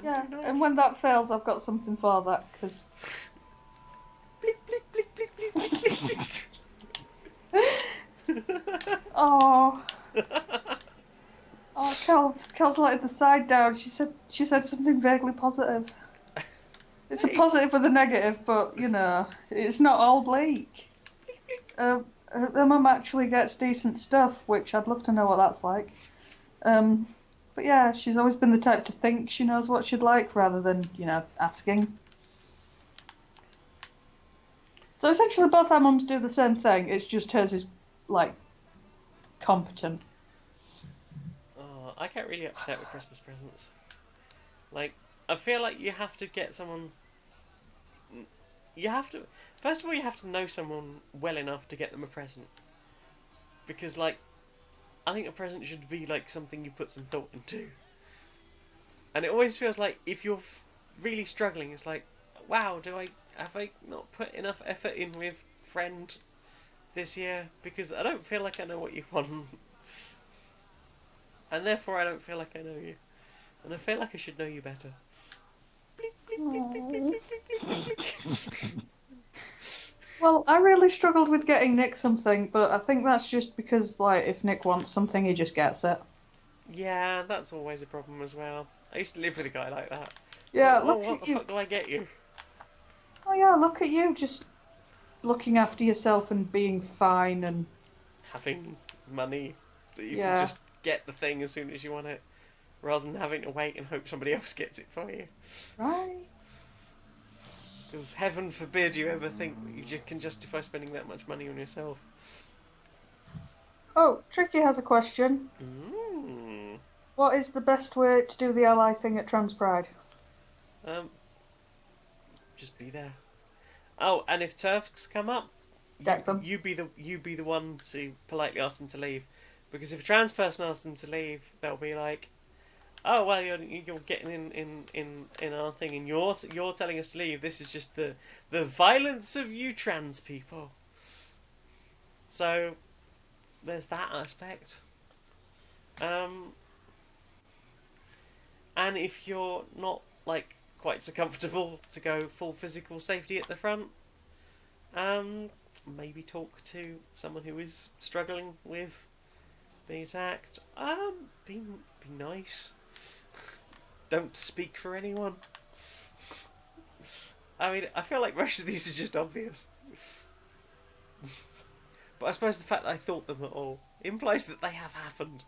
Yeah, and when that fails, I've got something for that, because... Blick, blick, blick, blick, blick, blick, blick. Oh. Oh, Kel's letting the side down. She said something vaguely positive. It's a positive with a negative, but, you know, it's not all bleak. Her mum actually gets decent stuff, which I'd love to know what that's like. But yeah, she's always been the type to think she knows what she'd like, rather than, you know, asking. So essentially both our mums do the same thing, it's just hers is, like, competent. Oh, I get really upset with Christmas presents. Like, I feel like you have to get someone... First of all, you have to know someone well enough to get them a present. Because, like, I think a present should be, like, something you put some thought into. And it always feels like, if you're really struggling, it's like, wow, have I not put enough effort in with friend this year? Because I don't feel like I know what you want. And therefore I don't feel like I know you. And I feel like I should know you better. Well, I really struggled with getting Nick something, but I think that's just because, like, if Nick wants something, he just gets it. Yeah, that's always a problem as well. I used to live with a guy like that. Yeah, what the fuck do I get you? Oh yeah, look at you, just looking after yourself and being fine and... Having money that you Yeah. can just get the thing as soon as you want it, rather than having to wait and hope somebody else gets it for you. Right. Because heaven forbid you ever think that you can justify spending that much money on yourself. Oh, Tricky has a question. What is the best way to do the ally thing at Trans Pride? Just be there. Oh, and if turfs come up, Deck them. you be the one to politely ask them to leave, because if a trans person asks them to leave, they'll be like, "Oh well, you're getting in our thing, and you're telling us to leave. This is just the violence of you trans people." So there's that aspect. And if you're not like quite so comfortable to go full physical safety at the front, maybe talk to someone who is struggling with being attacked. Be nice. Don't speak for anyone. I mean, I feel like most of these are just obvious. But I suppose the fact that I thought them at all implies that they have happened.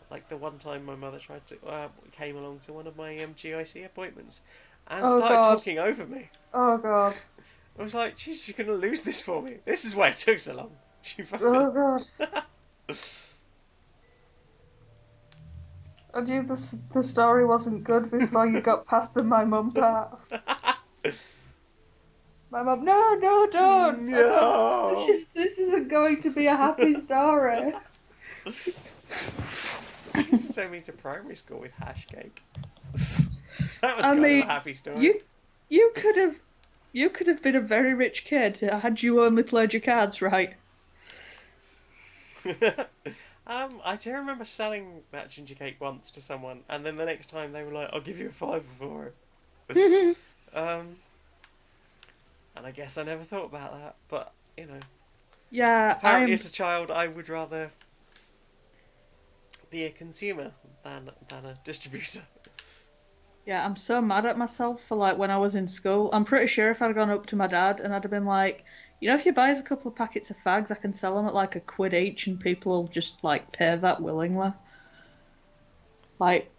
Like the one time my mother came along to one of my GIC appointments and started talking over me. Oh god. I was like, "Jeez, you're gonna lose this for me. This is why it took so long." She Oh god. I knew the story wasn't good before you got past the my mum part. My mum, no, don't. No. This isn't going to be a happy story. You just sent me to primary school with hash cake. That was kind of a happy story. You could have been a very rich kid had you only played your cards right. I do remember selling that ginger cake once to someone, and then the next time they were like, "I'll give you a $5 for it." And I guess I never thought about that, but you know. Yeah. Apparently, as a child, I would rather be a consumer than a distributor. Yeah, I'm so mad at myself for like when I was in school. I'm pretty sure if I'd gone up to my dad and I'd have been like, you know, if you buy us a couple of packets of fags, I can sell them at like £1 each and people will just like pay that willingly. Like,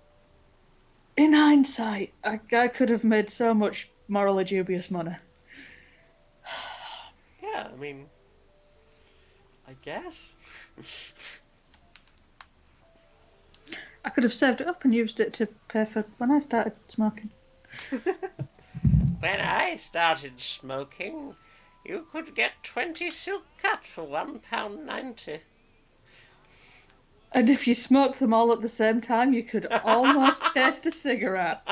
in hindsight, I could have made so much morally dubious money. Yeah, I mean, I guess. I could have saved it up and used it to pay for when I started smoking. When I started smoking, you could get 20 silk cut for £1.90. And if you smoked them all at the same time, you could almost taste a cigarette.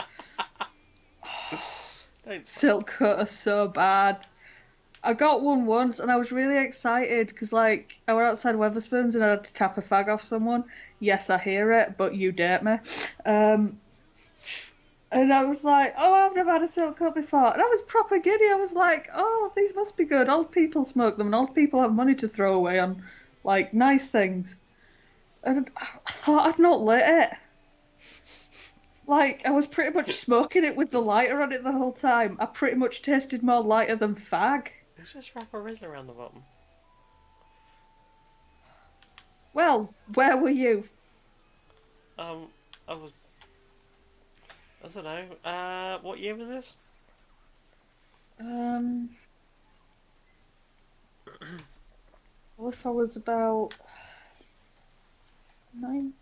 Silk cut are so bad. I got one once and I was really excited because, like, I went outside Wetherspoons and I had to tap a fag off someone. Yes, I hear it, but you date me. And I was like, oh, I've never had a silk cut before. And I was proper giddy. I was like, oh, these must be good. Old people smoke them and old people have money to throw away on, like, nice things. And I thought I'd not lit it. Like, I was pretty much smoking it with the lighter on it the whole time. I pretty much tasted more lighter than fag. Let's just wrap a Rizzler around the bottom. Well, where were you? I don't know. What year was this? Well, if I was about 19...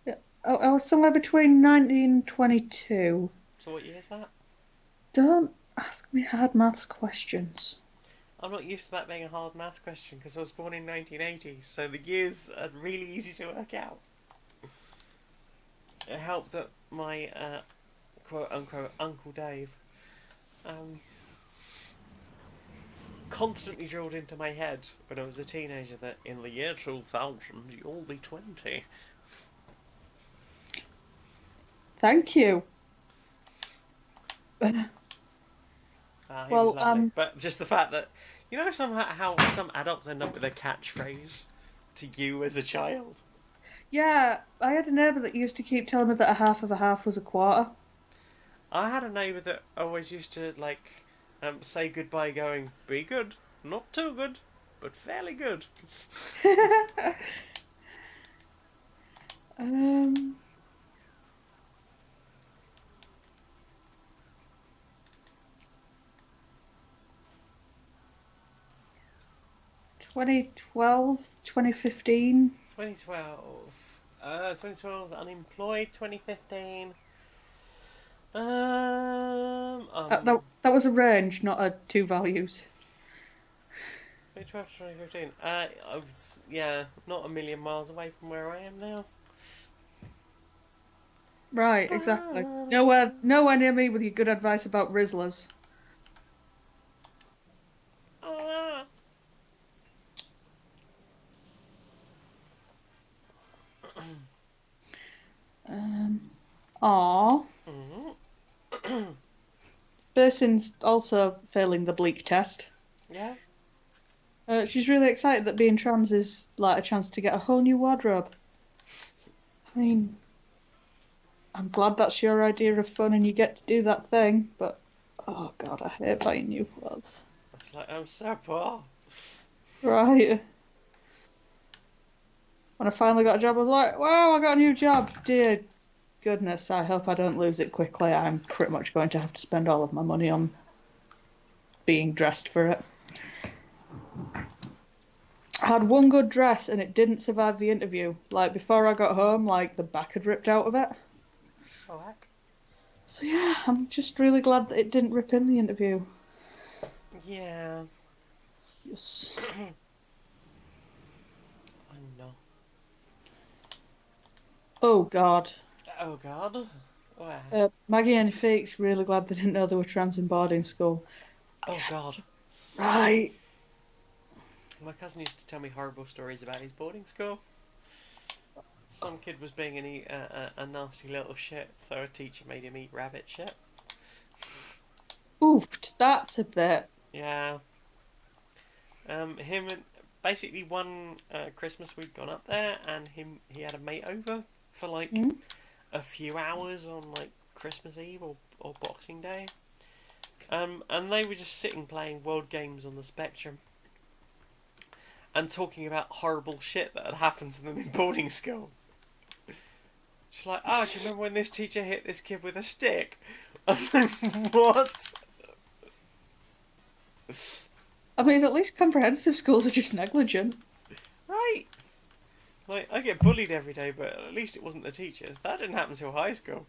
Yeah. Oh, I was somewhere between 19 and 22. So what year is that? Don't ask me hard maths questions. I'm not used to that being a hard maths question because I was born in 1980, so the years are really easy to work out. It helped that my quote-unquote Uncle Dave constantly drilled into my head when I was a teenager that in the year 2000 you'll be 20. Thank you. Well, but just the fact that, you know, somehow how some adults end up with a catchphrase to you as a child. Yeah, I had a neighbour that used to keep telling me that a half of a half was a quarter. I had a neighbour that always used to, like, say goodbye going, be good, not too good. but fairly good. um, 2012, 2015. 2012. 2012, unemployed. 2015. That was a range, not a two values. 2012 to 2015. I was, not a million miles away from where I am now. Right, exactly. Nowhere near me with your good advice about Rizzlers. Ah. Aw. Mhm. Basin's also failing the bleak test. Yeah. She's really excited that being trans is like a chance to get a whole new wardrobe. I mean, I'm glad that's your idea of fun and you get to do that thing, but oh god, I hate buying new clothes. It's like, I'm so poor. Right. When I finally got a job, I was like, wow, I got a new job. Dear goodness, I hope I don't lose it quickly. I'm pretty much going to have to spend all of my money on being dressed for it. I had one good dress and it didn't survive the interview. Like, before I got home, like, the back had ripped out of it. Oh, heck. So yeah, I'm just really glad that it didn't rip in the interview. Yeah. Yes. I know. Oh god. Oh, God. Where? Maggie and Fake's really glad they didn't know they were trans in boarding school. Oh, God. Right. My cousin used to tell me horrible stories about his boarding school. Some kid was being a nasty little shit, so a teacher made him eat rabbit shit. Oofed, that's a bit. Yeah. Him and basically one Christmas we'd gone up there, and he had a mate over for like Mm? a few hours on like Christmas Eve or Boxing Day. And they were just sitting playing World Games on the Spectrum and talking about horrible shit that had happened to them in boarding school. She's like, oh, do you remember when this teacher hit this kid with a stick? I'm like, what? I mean, at least comprehensive schools are just negligent. Right. Like, I get bullied every day, but at least it wasn't the teachers. That didn't happen until high school.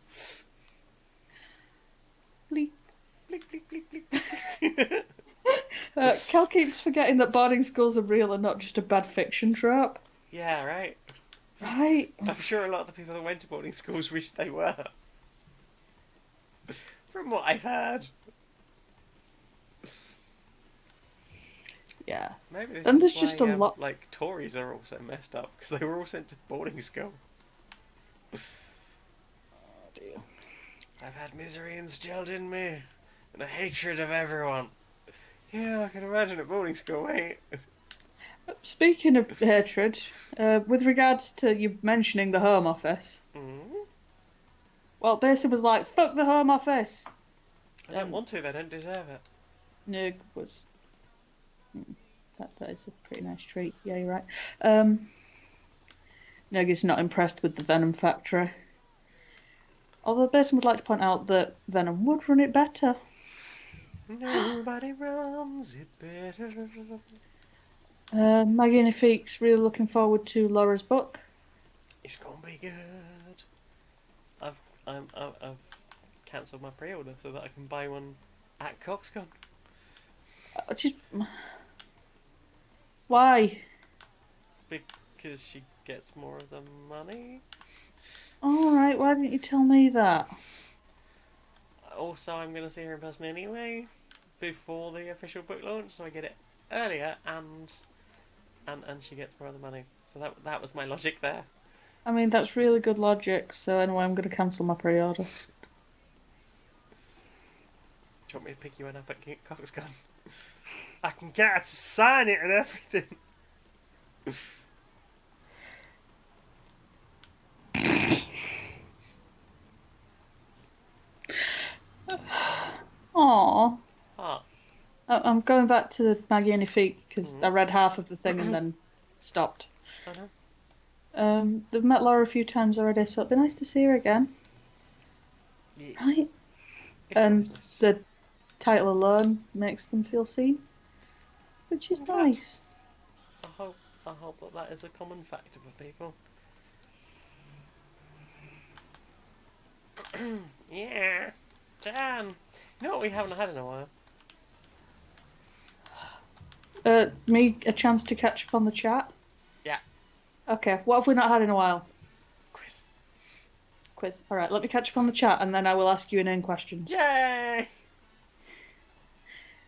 Bleak. Bleak, bleak, bleak, bleak. Cal keeps forgetting that boarding schools are real and not just a bad fiction trope. Yeah, right. Right. I'm sure a lot of the people that went to boarding schools wish they were. From what I've heard. Yeah. Maybe this And is there's why, just a lot. like, Tories are also messed up, because they were all sent to boarding school. Oh dear. I've had misery instilled in me, and a hatred of everyone. Yeah, I can imagine at boarding school, mate. Speaking of hatred, with regards to you mentioning the Home Office, Mm. well, Basin was like, fuck the Home Office. I don't want to, they don't deserve it. Nug was. That is a pretty nice treat. Yeah, you're right. Nug is not impressed with the Venom factory. Although Basin would like to point out that Venom would run it better. Nobody runs it better. Maggie and Afik's really looking forward to Laura's book. It's gonna be good. I've cancelled my pre-order so that I can buy one at Coxcon. Just... Why? Because she gets more of the money. Alright, why didn't you tell me that? Also, I'm going to see her in person anyway, before the official book launch, so I get it earlier, and she gets more of the money. So that was my logic there. I mean, that's really good logic, so anyway, I'm going to cancel my pre-order. Do you want me to pick you one up at Coxcon? I can get her to sign it and everything. Aww. Ah. No, I'm going back to the Maggie and her feet because I Mm. read half of the thing and then stopped. I know. They've met Laura a few times already, so it'd be nice to see her again, Yeah. right? It's And always nice to see. the title alone makes them feel seen, which is I'm glad. nice. I hope that is a common factor for people. Yeah. Dan. You know what we haven't had in a while? Me a chance to catch up on the chat. Yeah. Okay, what have we not had in a while? Quiz. Quiz. All right, let me catch up on the chat, and then I will ask you inane questions. Yay!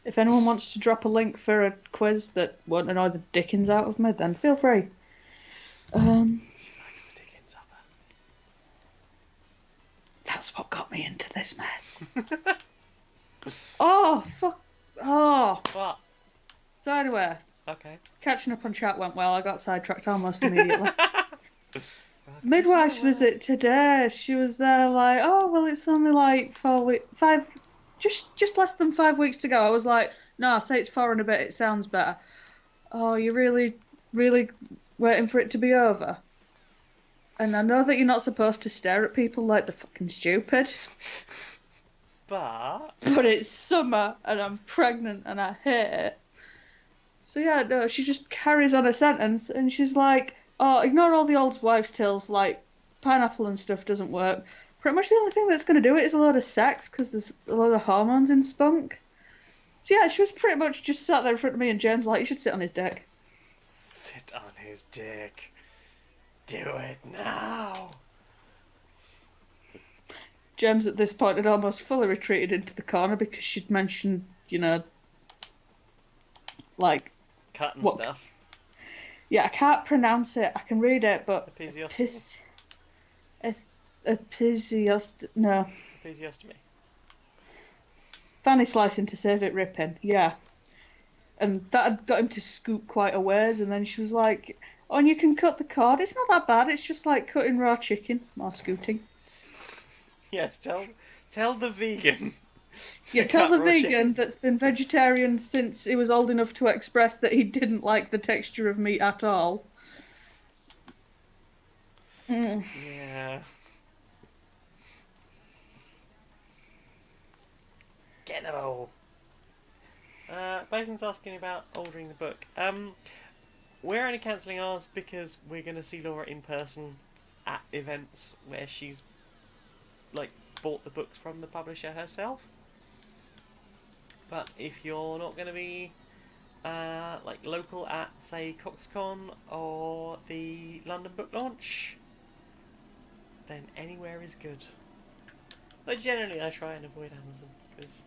If anyone wants to drop a link for a quiz that won't annoy the dickens out of me, then feel free. She likes the dickens of That's what got me into this mess. Oh, fuck. Oh. her. What? So anyway, Okay. catching up on chat went well. I got sidetracked almost immediately. Welcome Midwife's to my world. visit today. She was there like, oh, well, it's only like 4 weeks, just less than 5 weeks to go. I was like, no, say it's 4 and a bit. It sounds better. Oh, you're really, really waiting for it to be over? And I know that you're not supposed to stare at people like they're fucking stupid, But but it's summer and I'm pregnant and I hate it. So yeah, no, she just carries on a sentence and she's like, oh, ignore all the old wives' tales, like pineapple and stuff doesn't work. Pretty much the only thing that's going to do it is a load of sex because there's a lot of hormones in spunk. So yeah, she was pretty much just sat there in front of me and James like, you should sit on his dick. sit on his dick. Do it now. James at this point had almost fully retreated into the corner because she'd mentioned, like, Cut and what? stuff. Yeah, I can't pronounce it. I can read it, but Episiostomy. no. Episiostomy. Fanny slicing to save it ripping, yeah. And that had got him to scoot quite a ways, and then she was like, oh, and you can cut the cord. It's not that bad, it's just like cutting raw chicken. More scooting. Yes, tell the vegan. Yeah, tell the raw vegan chicken. that's been vegetarian since he was old enough to express that he didn't like the texture of meat at all. Yeah. Get in the bowl. Bason's asking about ordering the book. We're only cancelling ours because we're going to see Laura in person at events where she's bought the books from the publisher herself. But if you're not going to be local at, say, CoxCon or the London book launch, then anywhere is good. But generally I try and avoid Amazon.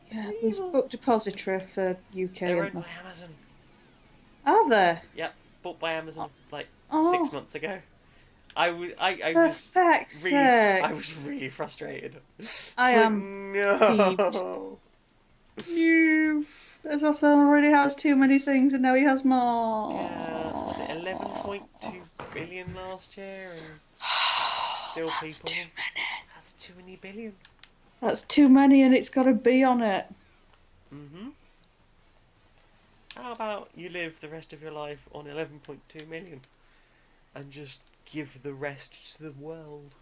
Yeah, there's Book Depository for UK. They're owned by Amazon. Are there? Yep, bought by Amazon 6 Oh. months ago. I For fuck's sake. I was really frustrated. I It's am no. No. There's also already has too many things and now he has more. Yeah, was it 11.2 billion last year? And still That's people. too many. That's too many billion. That's too many and it's got a B on it. Mhm. How about you live the rest of your life on 11.2 million and just give the rest to the world?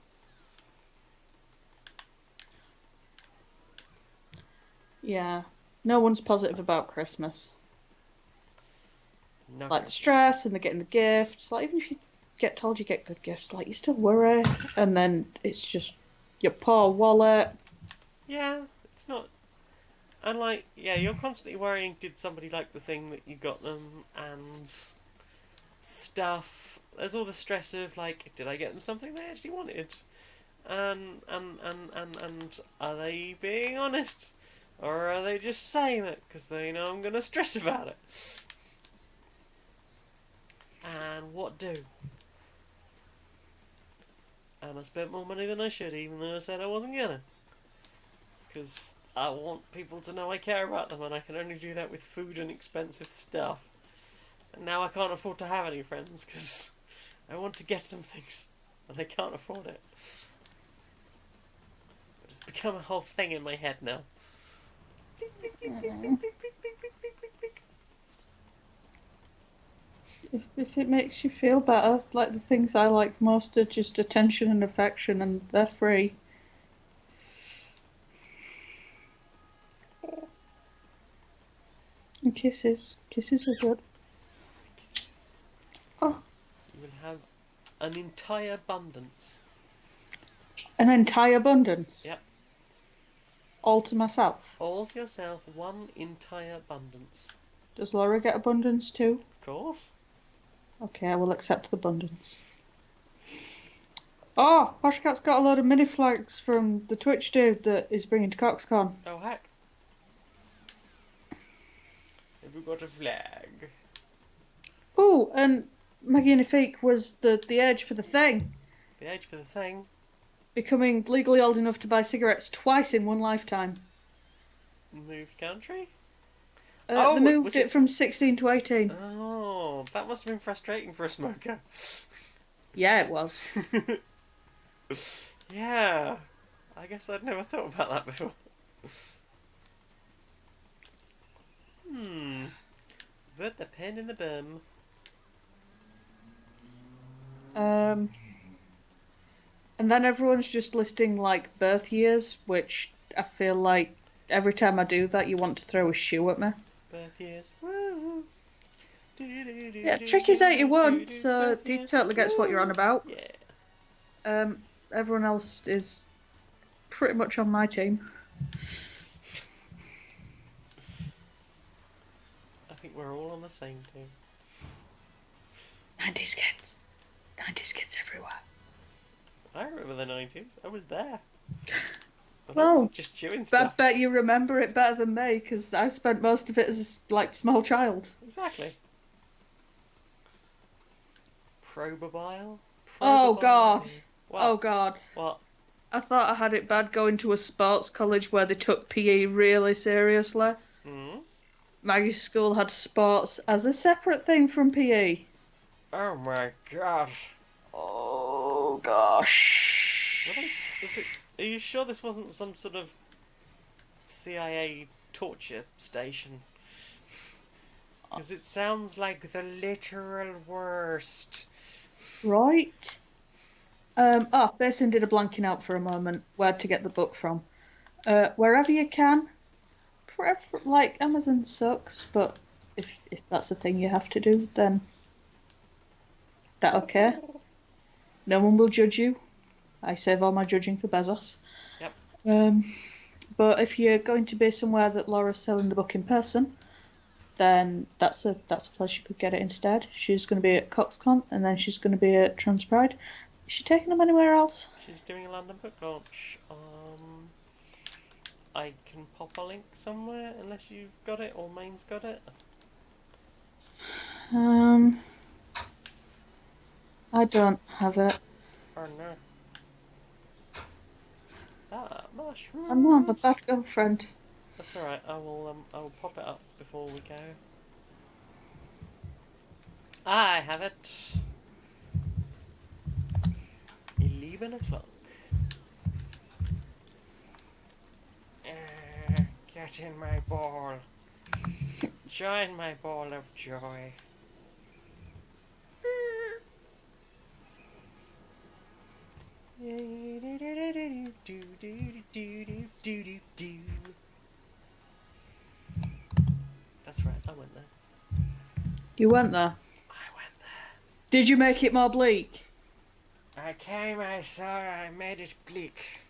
Yeah. No one's positive about Christmas. No Like the Christmas. stress and the getting the gifts. Like even if you get told you get good gifts, like you still worry and then it's just your poor wallet. Yeah, it's not. And you're constantly worrying, did somebody like the thing that you got them and stuff. There's all the stress of did I get them something they actually wanted? And are they being honest? Or are they just saying it because they know I'm going to stress about it? And what do? And I spent more money than I should, even though I said I wasn't gonna. Because I want people to know I care about them, and I can only do that with food and expensive stuff. And now I can't afford to have any friends, because I want to get them things, and they can't afford it. It's become a whole thing in my head now. If it makes you feel better, like the things I like most are just attention and affection, and they're free. And kisses. Kisses are good. Kisses. Oh, You will have an entire abundance. an entire abundance. Yep. All to myself. All to yourself, one entire abundance. Does Laura get abundance too? Of course. Okay, I will accept the abundance. Oh, Poshcat's got a load of mini flags from the Twitch dude that is bringing to CoxCon. Oh heck. Have we got a flag? Oh, and Maggie Nifik was the age for the thing. The age for the thing. Becoming legally old enough to buy cigarettes twice in one lifetime. Moved country? They moved it from 16 to 18. Oh, that must have been frustrating for a smoker. Yeah, it was. Yeah. I guess I'd never thought about that before. Put the pen in the bum. And then everyone's just listing like birth years, which I feel like every time I do that, you want to throw a shoe at me. Birth years. Woo. Yeah, Tricky's 81, so he totally gets what you're on about. Yeah. Everyone else is pretty much on my team. I think we're all on the same team. 90s kids. 90s kids everywhere. I remember the 90s. I was there. I Well, wasn't just chewing stuff. I bet you remember it better than me, because I spent most of it as like small child. Exactly. Probabile? Oh God. What? Oh God. What? I thought I had it bad going to a sports college where they took PE really seriously. Maggie's school had sports as a separate thing from PE. Oh my gosh. Oh gosh. Are you sure this wasn't some sort of CIA torture station? Because it sounds like the literal worst. Right. Basin did a blanking out for a moment. Where to get the book from? Wherever you can. Like Amazon sucks, but if that's the thing you have to do, then that okay. No one will judge you. I save all my judging for Bezos. Yep. But if you're going to be somewhere that Laura's selling the book in person, then that's a place you could get it instead. She's going to be at CoxCon, and then she's going to be at Transpride. Is she taking them anywhere else? She's doing a London book launch. I can pop a link somewhere, unless you've got it, or Maine's got it. I don't have it. Or no. That mushroom. I'm not a bad girlfriend. That's alright, I will pop it up before we go. I have it. 11 o'clock. Get in my ball. Join my ball of joy. That's right, I went there. You went there? I went there. Did you make it more bleak? I came, I saw, I made it bleak.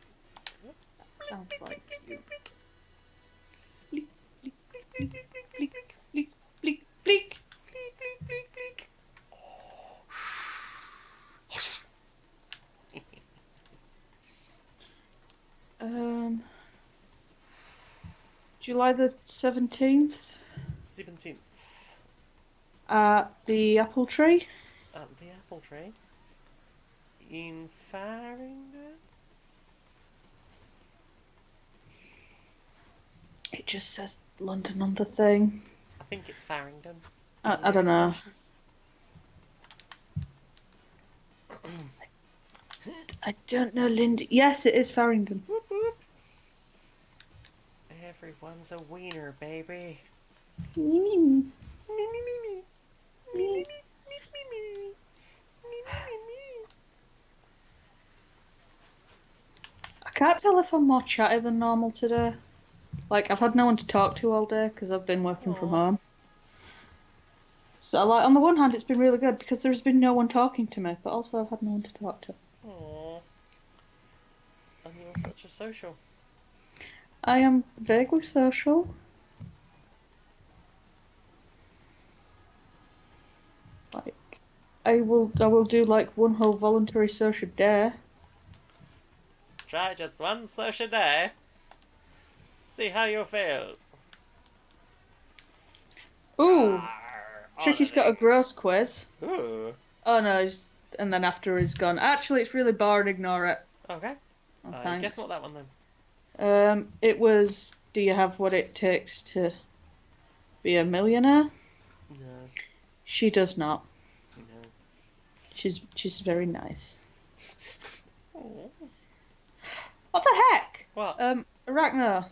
Sounds like you. Bleak, bleak, bleak, bleak, bleak, bleak, bleak. July the 17th 17th. at the Apple Tree. At the Apple Tree. In Farringdon? It just says London on the thing. I think it's Farringdon. I don't know. I don't know, Lindy. Yes, it is Farringdon. Whoop whoop. Everyone's a wiener, baby. Mm. Me, me, me, me. Me, me, me. can't tell if I'm more chatty than normal today. Like, I've had no one to talk to all day because I've been working from Aw. home. So, like, on the one hand, it's been really good because there's been no one talking to me, but also I've had no one to talk to. Aww. And you're such a social. I am vaguely social. Like, I will do like one whole voluntary social day. Try just one social day. See how you feel. Ooh, Tricky's got a Holidays. gross quiz. Ooh. Oh no, and then after he's gone. Actually, it's really boring. Ignore it. Okay. Oh, Guess thanks. not that one then. It was. Do you have what it takes to be a millionaire? No. She does not. No. She's very nice. Aww. What the heck? What? Arachno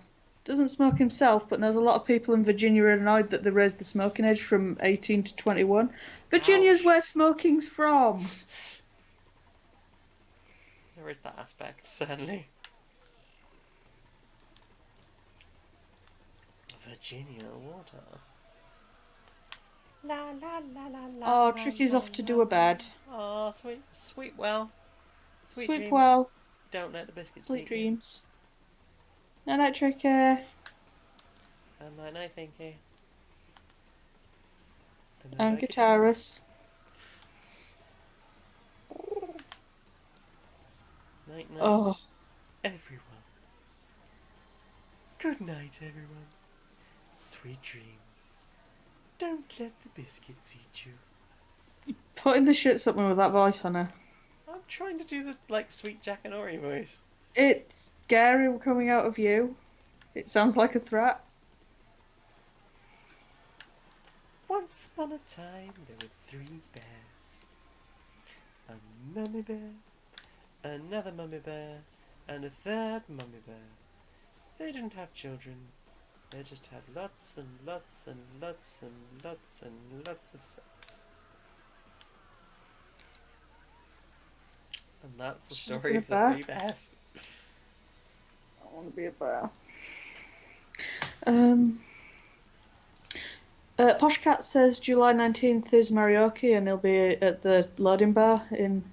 doesn't smoke himself, but knows a lot of people in Virginia are annoyed that they raised the smoking age from 18 to 21. Virginia's Ouch. where smoking's from. There is that aspect, certainly. Virginia water. La la la la la. Oh, Tricky's off to do a bed. Oh, sweet well. Sweet Sleep dreams. well. Don't let the biscuits Sweet eat dreams. Night night, Tricky. you. And I thank you. And guitarist. Night night, Oh, everyone. Good night, everyone. Sweet dreams. Don't let the biscuits eat you. putting the shit something with that voice on her. I'm trying to do the sweet Jackanory voice. It's scary coming out of you. It sounds like a threat. Once upon a time, there were 3 bears. A mummy bear, another mummy bear, and a third mummy bear. They didn't have children. They just had lots and lots and lots and lots and lots of sex. And that's the Should've story been of a the bear. 3 bears. I want to be a bear. Poshcat says July 19th is karaoke and he'll be at the loading bar in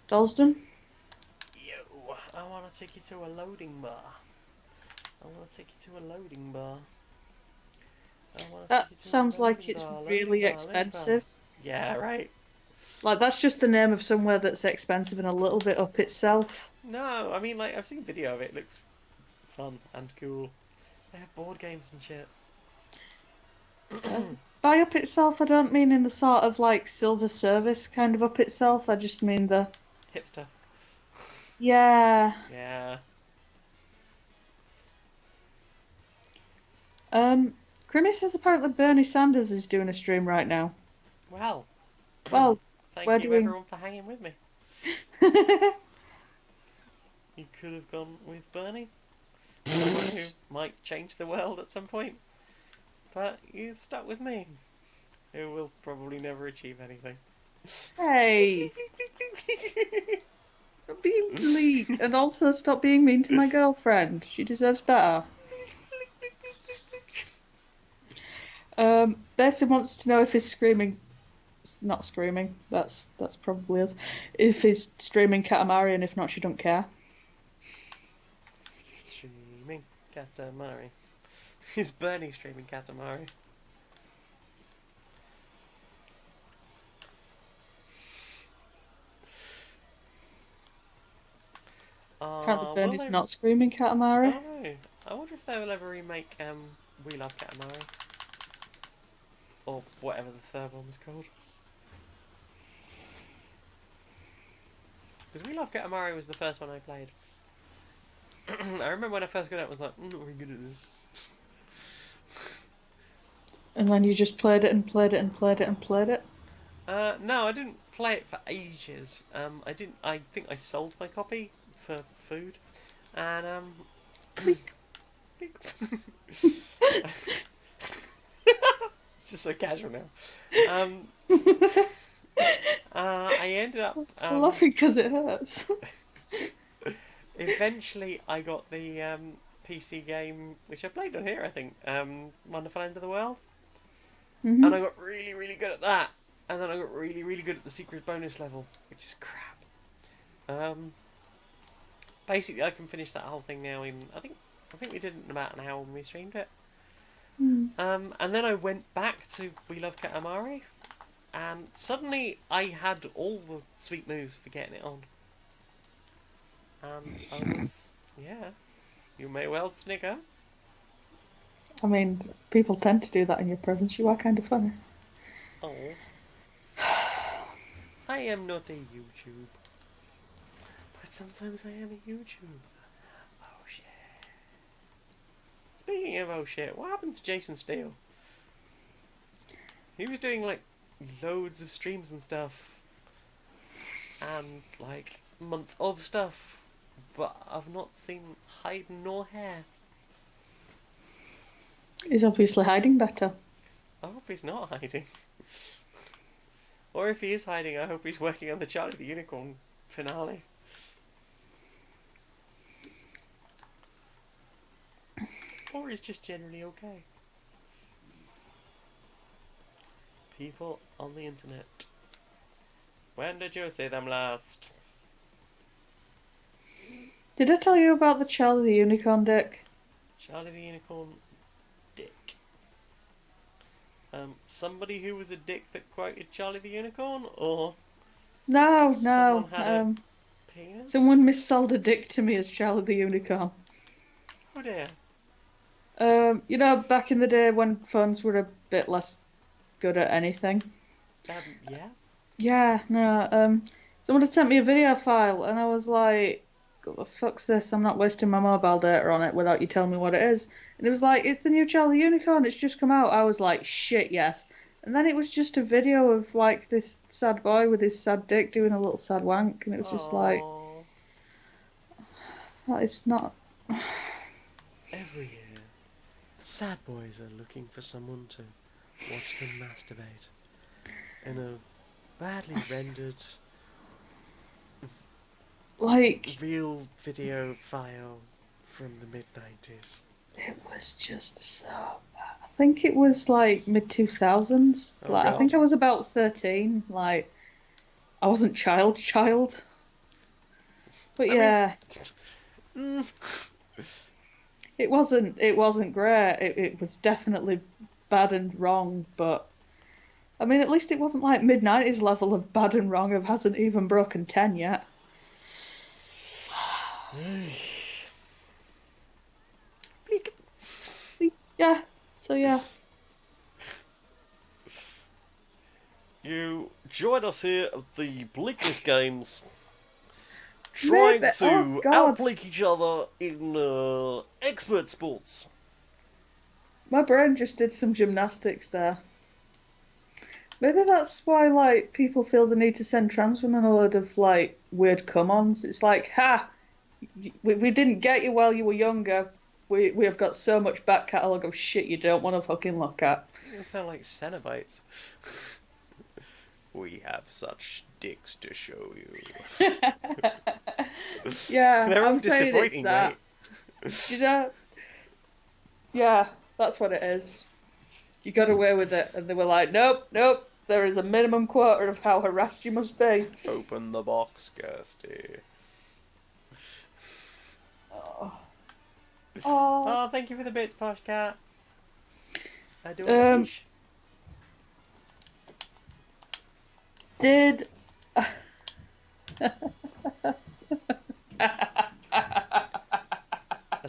Dalston. Yo, I want to take you to a loading bar. I want to take you to a loading bar. That sounds like it's really expensive. Yeah, right. Like, that's just the name of somewhere that's expensive and a little bit up itself. No, I mean, I've seen video of it. It looks fun and cool. They have board games and shit. By up itself, I don't mean in the sort of, like, silver service kind of up itself. I just mean the... Hipster. Yeah. Yeah. Crimmy says apparently Bernie Sanders is doing a stream right now. Well. Well, Thank we're you doing... everyone for hanging with me. You could have gone with Bernie. Someone who might change the world at some point. But you stuck with me. Who will probably never achieve anything. Hey! Stop being mean. And also stop being mean to my girlfriend. She deserves better. Bessie wants to know if he's screaming... Not screaming. That's probably us. If he's streaming Katamari, and if not, she don't care. Streaming Katamari. Is Bernie streaming Katamari? Apparently Bernie's not screaming Katamari. Oh, I wonder if they will ever remake We Love Katamari. Or whatever the third one was called. Because We Love Katamari was the first one I played. I remember when I first got it, I was like, I'm not very good at this. And then you just played it and played it and played it and played it? No, I didn't play it for ages. I think I sold my copy for food. And, it's just so casual now. I ended up... I'm laughing because it hurts. Eventually, I got the PC game, which I played on here, I think, Wonderful End of the World. Hmm. And I got really, really good at that. And then I got really, really good at the secret bonus level, which is crap. Basically, I can finish that whole thing now in I think we did it in about an hour when we streamed it. Mm. And then I went back to We Love Katamari, and suddenly I had all the sweet moves for getting it on. And I was, yeah, you may well snigger. I mean, people tend to do that in your presence. You are kind of funny. Oh, I am not a YouTube, but sometimes I am a YouTube. Oh shit. Speaking of oh shit, what happened to Jason Steele? He was doing like loads of streams and stuff, and like month of stuff, but I've not seen hide nor hair. He's obviously hiding better. I hope he's not hiding. Or if he is hiding, I hope he's working on the Charlie the Unicorn finale. Or he's just generally okay. People on the internet. When did you see them last? Did I tell you about the Charlie the Unicorn dick? Charlie the Unicorn dick. Somebody who was a dick that quoted Charlie the Unicorn, or No, someone had a no. penis? Someone missold a dick to me as Charlie the Unicorn. Oh dear. You know, back in the day when phones were a bit less good at anything. Yeah. Yeah, no. Someone had sent me a video file, and I was like, "What the fuck's this? I'm not wasting my mobile data on it without you telling me what it is." And it was like, "It's the new Charlie Unicorn. It's just come out." I was like, "Shit, yes." And then it was just a video of like this sad boy with his sad dick doing a little sad wank, and it was just like, it's not. Every year, sad boys are looking for someone to watch them masturbate in a badly rendered Like, real video file from the mid-90s. it was just so bad. I think it was like mid 2000s. Oh, Like, I God. think I was about 13. Like, I wasn't child. But yeah, it wasn't great. It was definitely bad and wrong, but I mean, at least it wasn't like mid-90s level of bad and wrong of hasn't even broken 10 yet. Yeah, so yeah. You join us here at the Bleakness Games, trying Maybe- to oh, God. outbleak each other in expert sports. My brain just did some gymnastics there. Maybe that's why, like, people feel the need to send trans women a load of, like, weird come-ons. It's like, ha! We didn't get you while you were younger. We have got so much back catalogue of shit you don't want to fucking look at. You sound like Cenobites. We have such dicks to show you. Yeah, They're all I'm saying it's disappointing, that. mate. You know? Yeah, that's what it is. You got away with it, and they were like, nope, there is a minimum quota of how harassed you must be. Open the box, Kirsty. Oh. Oh, thank you for the bits, Posh Cat. I do wish. Did... I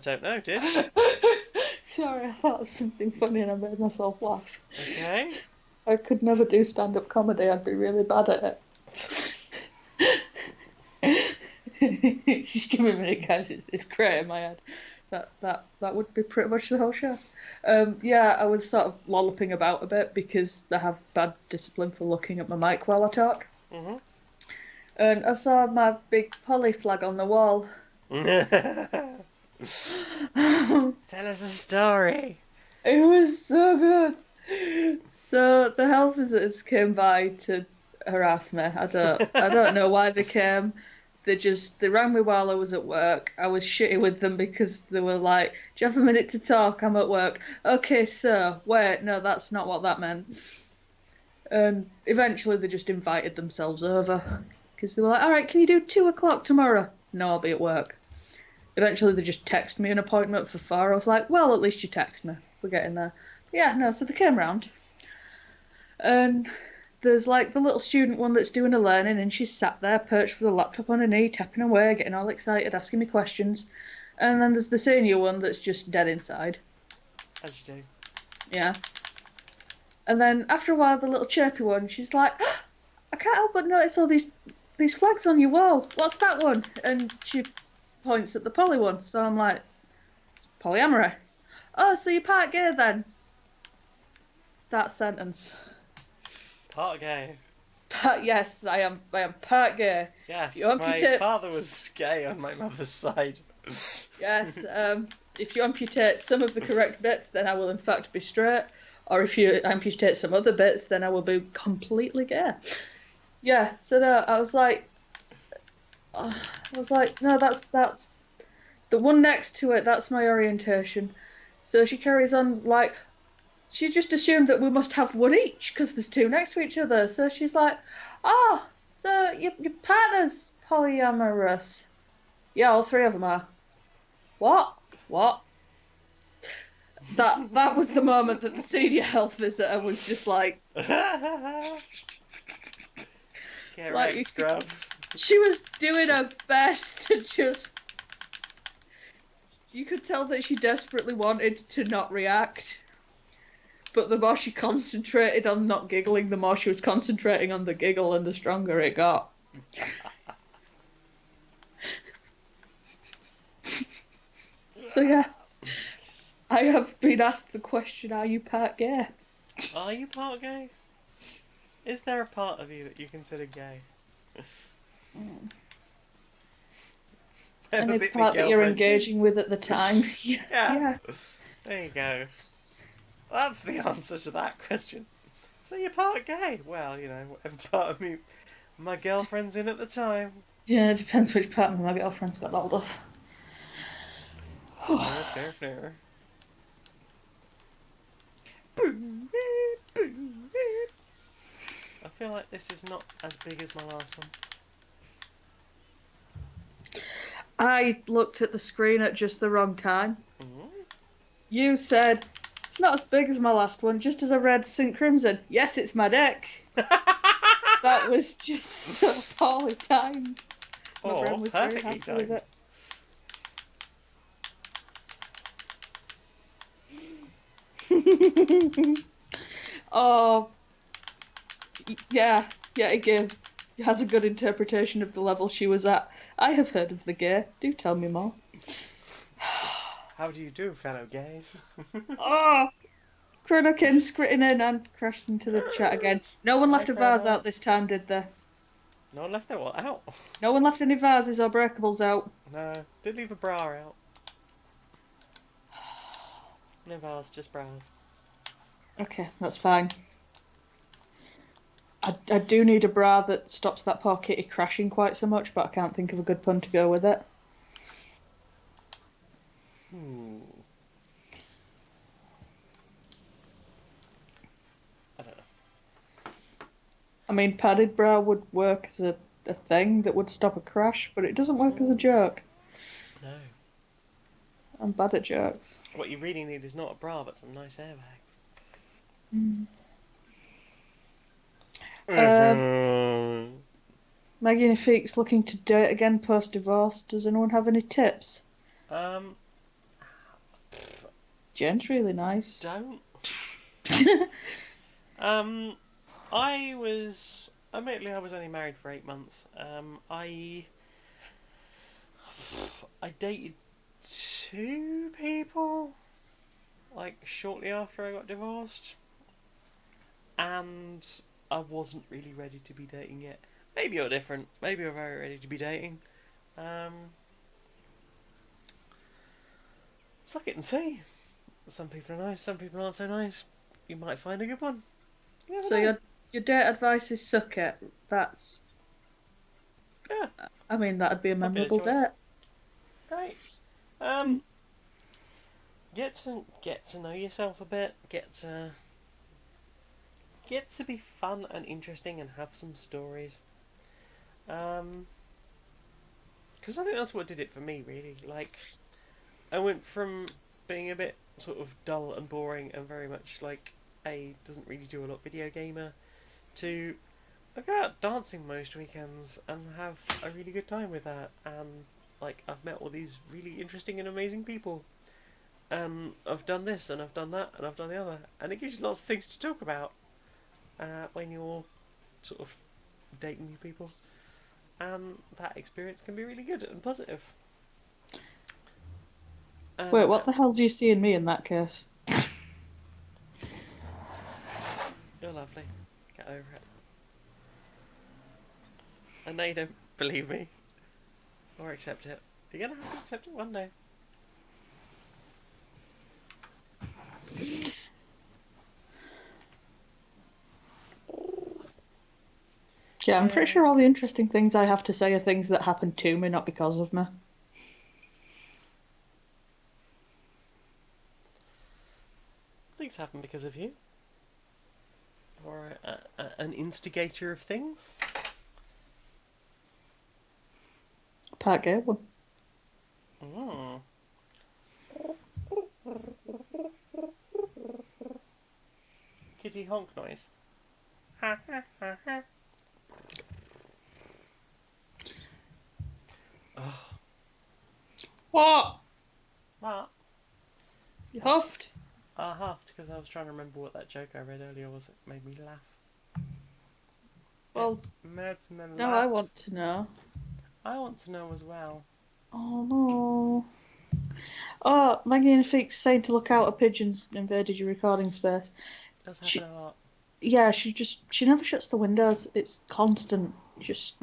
don't know, did? Sorry, I thought of something funny and I made myself laugh. Okay. I could never do stand-up comedy, I'd be really bad at it. Just give me a minute, guys, it's great in my head. That would be pretty much the whole show. Yeah, I was sort of lolloping about a bit because I have bad discipline for looking at my mic while I talk. Mm-hmm. And I saw my big Polly flag on the wall. Tell us a story. It was so good. So the health visitors came by to harass me. I don't know why they came. They rang me while I was at work. I was shitty with them because they were like, "Do you have a minute to talk? I'm at work." Okay, so wait, no, that's not what that meant. And eventually they just invited themselves over because they were like, "All right, can you do 2 o'clock tomorrow?" No, I'll be at work. Eventually they just texted me an appointment for 4. I was like, "Well, at least you text me. We're getting there." But yeah, no, so they came round. And there's like the little student one that's doing her learning, and she's sat there perched with a laptop on her knee, tapping away, getting all excited, asking me questions. And then there's the senior one that's just dead inside. As you do. Yeah. And then after a while, the little chirpy one, she's like, "Oh, I can't help but notice all these flags on your wall. What's that one?" And she points at the poly one. So I'm like, "It's polyamory." "Oh, so you're part gay then?" That sentence. Part gay. Yes, I am part gay. Yes, You my amputate... father was gay on my mother's side. Yes, if you amputate some of the correct bits, then I will in fact be straight. Or if you amputate some other bits, then I will be completely gay. Yeah, so no, I was like, no, that's the one next to it. That's my orientation. So she carries on like, she just assumed that we must have one each because there's 2 next to each other. So she's like, "Oh, so your partner's polyamorous?" "Yeah, all 3 of them are." What? What? That was the moment that the senior health visitor was just like, Get like right, scrub. she was doing her best to just. You could tell that she desperately wanted to not react. But the more she concentrated on not giggling, the more she was concentrating on the giggle, and the stronger it got. So yeah, I have been asked the question, "Are you part gay?" Are you part gay? Is there a part of you that you consider gay? Any part that you're engaging with at the time. Yeah. There you go. That's the answer to that question. So you're part gay? Well, you know, whatever part of me my girlfriend's in at the time. Yeah, it depends which part of my girlfriend's got hold of. Fair. I feel like this is not as big as my last one. I looked at the screen at just the wrong time. Mm-hmm. You said, "It's not as big as my last one," just as I read St. Crimson. Yes, it's my dick. That was just so poorly timed. My brain was very happy with it. Oh, yeah, it has a good interpretation of the level she was at. I have heard of the gay. Do tell me more. How do you do, fellow gays? Oh, Chrono came scritting in and crashed into the chat again. No one left a vase out this time, did they? No one left their what out? No one left any vases or breakables out. No, did leave a bra out. No bras, just bras. Okay, that's fine. I do need a bra that stops that poor kitty crashing quite so much, but I can't think of a good pun to go with it. I don't know. I mean, padded bra would work as a thing that would stop a crash, but it doesn't work as a joke. No. I'm bad at jokes. What you really need is not a bra, but some nice airbags. Maggie Nafeek's looking to date again post-divorce. Does anyone have any tips? Jen's really nice. Don't. Admittedly, I was only married for 8 months. I dated 2 people, like, shortly after I got divorced. And I wasn't really ready to be dating yet. Maybe you're different. Maybe you're very ready to be dating. Suck it and see. Some people are nice, some people aren't so nice. You might find a good one. So your date advice is suck it. That's Yeah, I mean, that'd be it's a a popular memorable choice. date. Great. Get to know yourself a bit. Get to be fun and interesting and have some stories. Because I think that's what did it for me, really. Like, I went from being a bit sort of dull and boring and very much like a doesn't really do a lot video gamer to I go out dancing most weekends and have a really good time with that. And like I've met all these really interesting and amazing people. And I've done this and I've done that and I've done the other, and it gives you lots of things to talk about when you're sort of dating new people. And that experience can be really good and positive. Wait, what the hell do you see in me in that case? You're lovely. Get over it. I know you don't believe me or accept it. You're gonna have to accept it one day. Yeah, I'm pretty sure all the interesting things I have to say are things that happen to me, not because of me. Things happen because of you. Or an instigator of things. Part gay one. Mm. Kitty honk noise. Oh. What? What? You huffed? I huffed because I was trying to remember what that joke I read earlier was. It made me laugh. Well, now I want to know. I want to know as well. Oh no. Oh, Maggie and Feeks saying to look out, a pigeon's invaded your recording space. It does happen a lot. Yeah, she never shuts the windows. It's constant. Just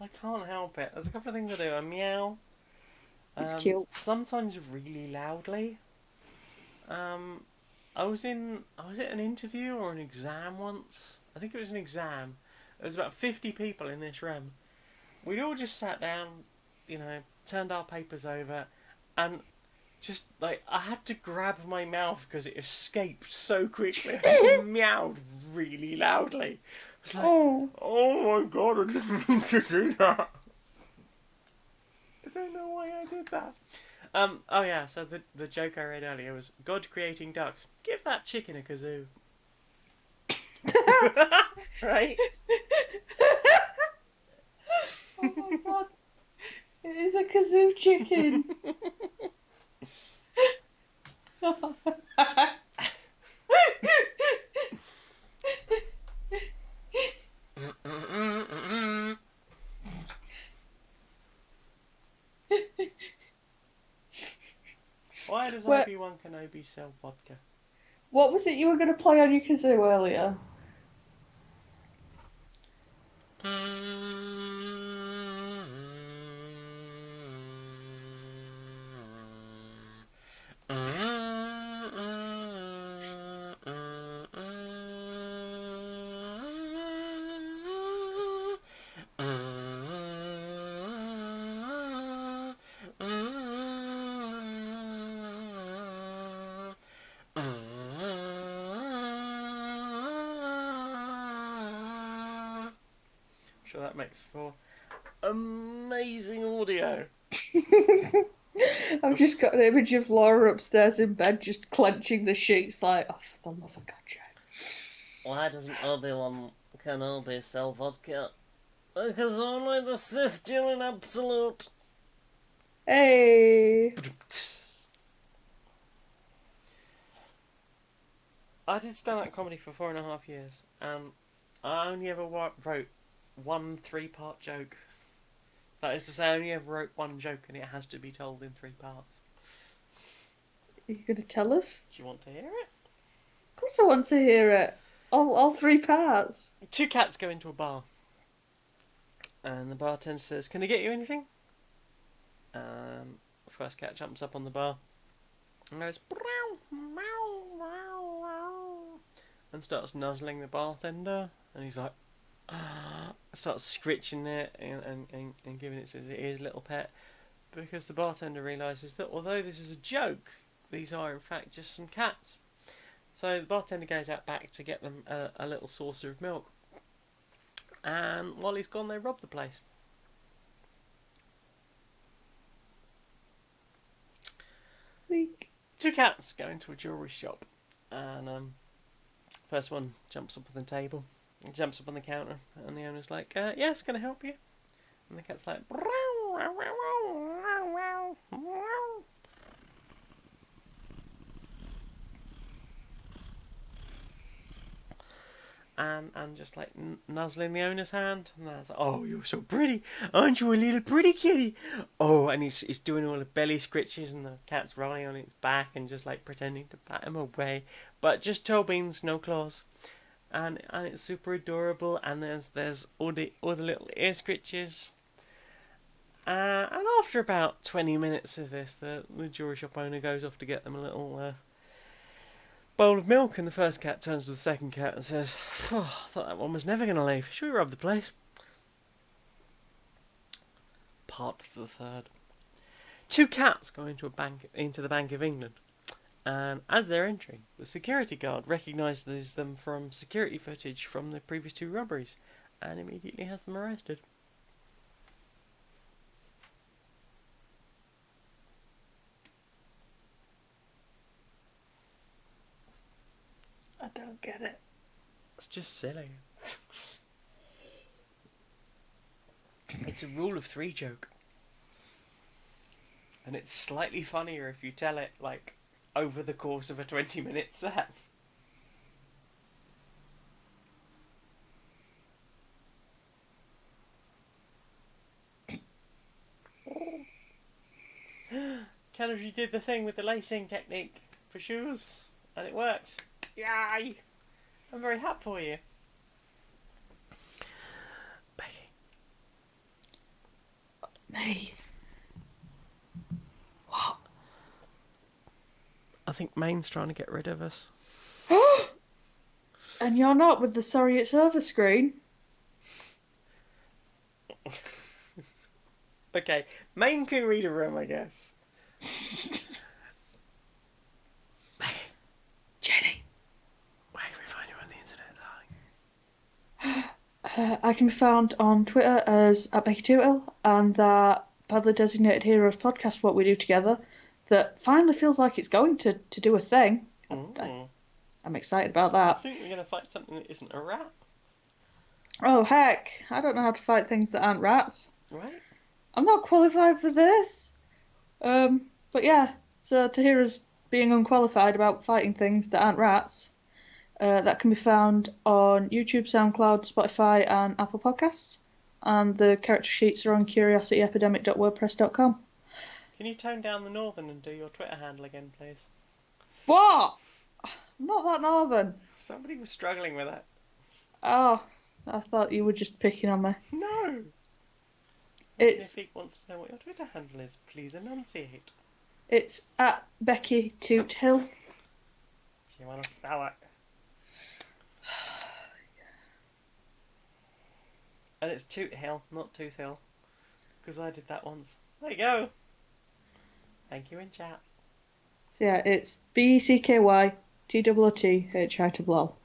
I can't help it. There's a couple of things I do. I meow. it's cute. Sometimes really loudly. I was at an interview or an exam once. I think it was an exam. There was about 50 people in this room. We'd all just sat down, turned our papers over, and just like I had to grab my mouth because it escaped so quickly. I just meowed really loudly. I was like, oh my god, I didn't mean to do that. I don't know why I did that. Oh yeah, so the joke I read earlier was God creating ducks. Give that chicken a kazoo. Right? Oh my god. It is a kazoo chicken. Why does Obi-Wan Kenobi sell vodka? What was it you were going to play on your kazoo earlier? Sure, that makes for amazing audio. I've just got an image of Laura upstairs in bed just clenching the sheets like, oh, for the love of God, Jane. Why doesn't Obi-Wan Kenobi sell vodka? Because only the Sith do in absolute. Hey! I did stand-up comedy for 4.5 years, and I only ever wrote one 3-part joke. That is to say, I only ever wrote one joke, and it has to be told in 3 parts. Are you going to tell us? Do you want to hear it? Of course I want to hear it. All 3 parts. 2 cats go into a bar, and the bartender says, "Can I get you anything?" First cat jumps up on the bar and goes, "Meow, meow, meow, meow," and starts nuzzling the bartender, and he's like, starts scritching it and giving it his ears little pet, because the bartender realises that although this is a joke, these are in fact just some cats. So the bartender goes out back to get them a little saucer of milk, and while he's gone, they rob the place. Weak. Two cats go into a jewellery shop, and first one jumps up on the table, jumps up on the counter, and the owner's like, yes, can I help you? And the cat's like, and just like nuzzling the owner's hand, and that's like, oh, you're so pretty, aren't you a little pretty kitty? Oh, and he's doing all the belly scritches, and the cat's lying on its back and just like pretending to pat him away, but just toe beans, no claws, and it's super adorable. And there's all the little ear scritches. And after about 20 minutes of this, the jewelry shop owner goes off to get them a little bowl of milk, and the first cat turns to the second cat and says, oh, I thought that one was never going to leave. Should we rob the place? Part to the third. Two cats go into the Bank of England, and as they're entering, the security guard recognises them from security footage from the previous two robberies, and immediately has them arrested. I don't get it. It's just silly. It's a rule of three joke. And it's slightly funnier if you tell it, like, over the course of a 20-minute set. Kennedy did the thing with the lacing technique for shoes, and it worked. Yay! I'm very happy for you. Becky. Me? What? I think Maine's trying to get rid of us. And you're not with the sorry it's over screen? Okay, Maine can read a room, I guess. Jenny. Where can we find you on the internet, darling? I can be found on Twitter as @Becky2L, and that badly designated heroes podcast, what we do together, that finally feels like it's going to do a thing. I'm excited about I that. think we're going to fight something that isn't a rat. Oh heck, I don't know how to fight things that aren't rats. Right? I'm not qualified for this. But yeah, so to hear us being unqualified about fighting things that aren't rats, that can be found on YouTube, SoundCloud, Spotify, and Apple Podcasts. And the character sheets are on curiosityepidemic.wordpress.com. Can you tone down the northern and do your Twitter handle again, please? What? I'm not that northern. Somebody was struggling with that. Oh, I thought you were just picking on me. No! It's If he wants to know what your Twitter handle is, please enunciate. It's @Becky2Hill. If you want to spell it. And it's Toot Hill, not Tooth Hill. Because I did that once. There you go. Thank you in chat. So yeah, it's BECKYTOOTHILL.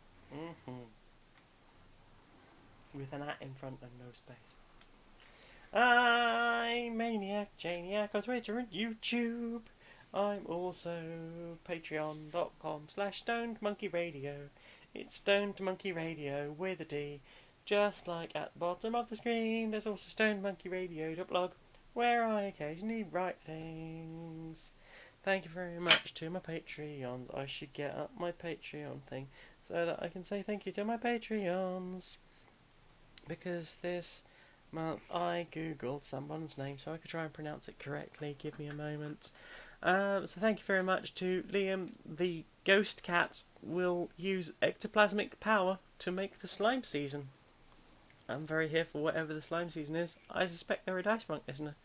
With an at in front and no space. I'm Maniac Janiac on Twitter and YouTube. I'm also patreon.com/stonedmonkeyradio. It's Stoned Monkey Radio with a D. Just like at the bottom of the screen, there's also stonedmonkeyradio.blog, where I occasionally write things. Thank you very much to my Patreons. I should get up my Patreon thing so that I can say thank you to my Patreons. Because this month I googled someone's name so I could try and pronounce it correctly. Give me a moment. So thank you very much to Liam. The ghost cat will use ectoplasmic power to make the slime season. I'm very here for whatever the slime season is. I suspect they're a Dice Monk listener.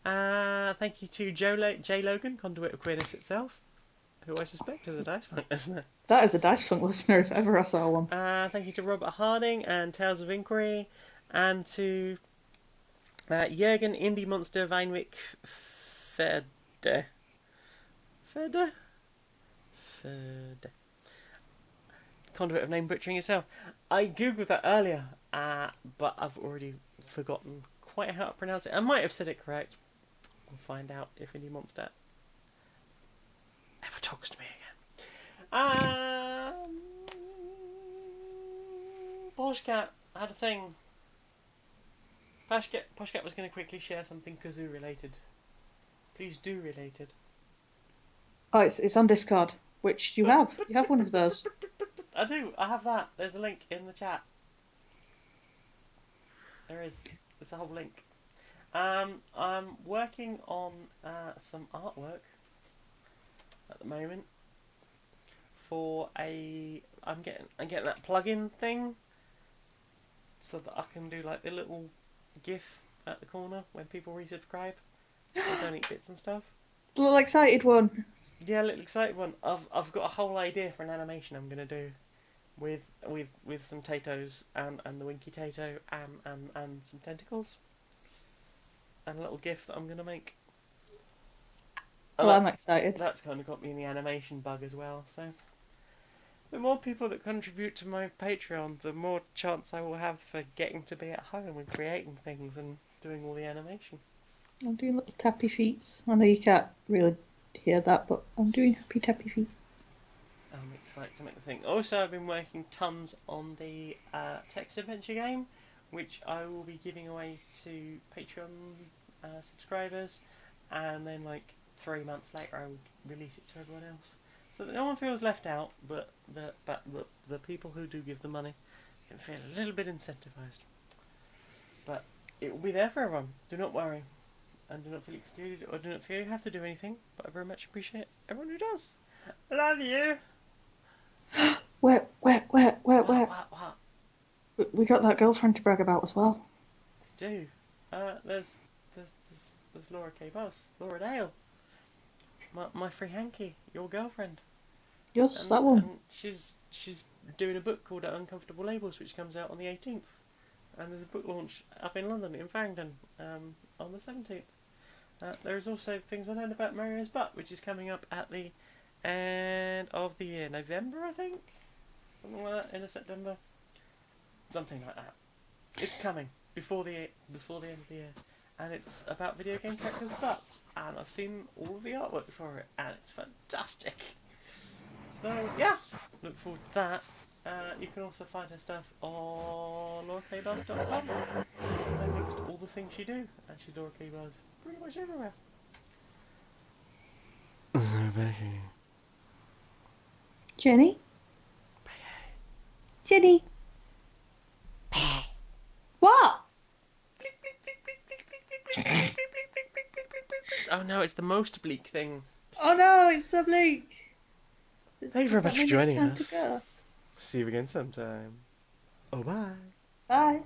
Thank you to J. Logan, Conduit of Queerness itself. who I suspect is a Dice Funk listener. That is a Dice Funk listener if ever I saw one. Thank you to Robert Harding and Tales of Inquiry, and to Jürgen Indie Monster Weinwick Ferde. Ferde? Ferde. Conduit of name butchering yourself. I googled that earlier, but I've already forgotten quite how to pronounce it. I might have said it correct. We'll find out if Indie Monster ever talks to me again. Poshcat had a thing. Poshcat was going to quickly share something kazoo related. Please do related. Oh, it's on Discord, which you have. You have one of those. I do. I have that. There's a link in the chat. There is. There's a whole link. I'm working on some artwork at the moment for I'm getting that plugin thing so that I can do like the little GIF at the corner when people resubscribe or donate bits and stuff. The little excited one. Yeah, a little excited one. I've got a whole idea for an animation I'm gonna do with some Tatos and the Winky Tato and some tentacles. And a little GIF that I'm gonna make. Well, I'm excited. That's kind of got me in the animation bug as well. So, the more people that contribute to my Patreon, the more chance I will have for getting to be at home and creating things and doing all the animation. I'm doing little tappy feet. I know you can't really hear that, but I'm doing happy tappy feet. I'm excited to make the thing. Also, I've been working tons on the text adventure game, which I will be giving away to Patreon subscribers, and then like 3 months later I will release it to everyone else, so that no one feels left out, but the people who do give the money can feel a little bit incentivized. But it will be there for everyone. Do not worry, and do not feel excluded, or do not feel you have to do anything. But I very much appreciate everyone who does. I love you. Where? What? We got that girlfriend to brag about as well. Do. There's Laura K. Buzz, Laura Dale, my free hanky, your girlfriend. Yes, that one. And she's doing a book called Uncomfortable Labels, which comes out on the 18th, and there's a book launch up in London, in Farringdon, on the 17th. There's also Things I Learned About Mario's Butt, which is coming up at the end of the year, November, I think, something like that, end of September, something like that. It's coming before the end of the year, and it's about video game characters' butts, and I've seen all of the artwork for it, and it's fantastic. So yeah, look forward to that. You can also find her stuff on laurakbuzz.com. I mixed all the things she do, and she's Laura K. Buzz pretty much everywhere. So Becky. Jenny? Jenny? What? Oh no, it's the most bleak thing. Oh no, it's so bleak. Thank you very much for joining us. To go? See you again sometime. Oh, bye. Bye.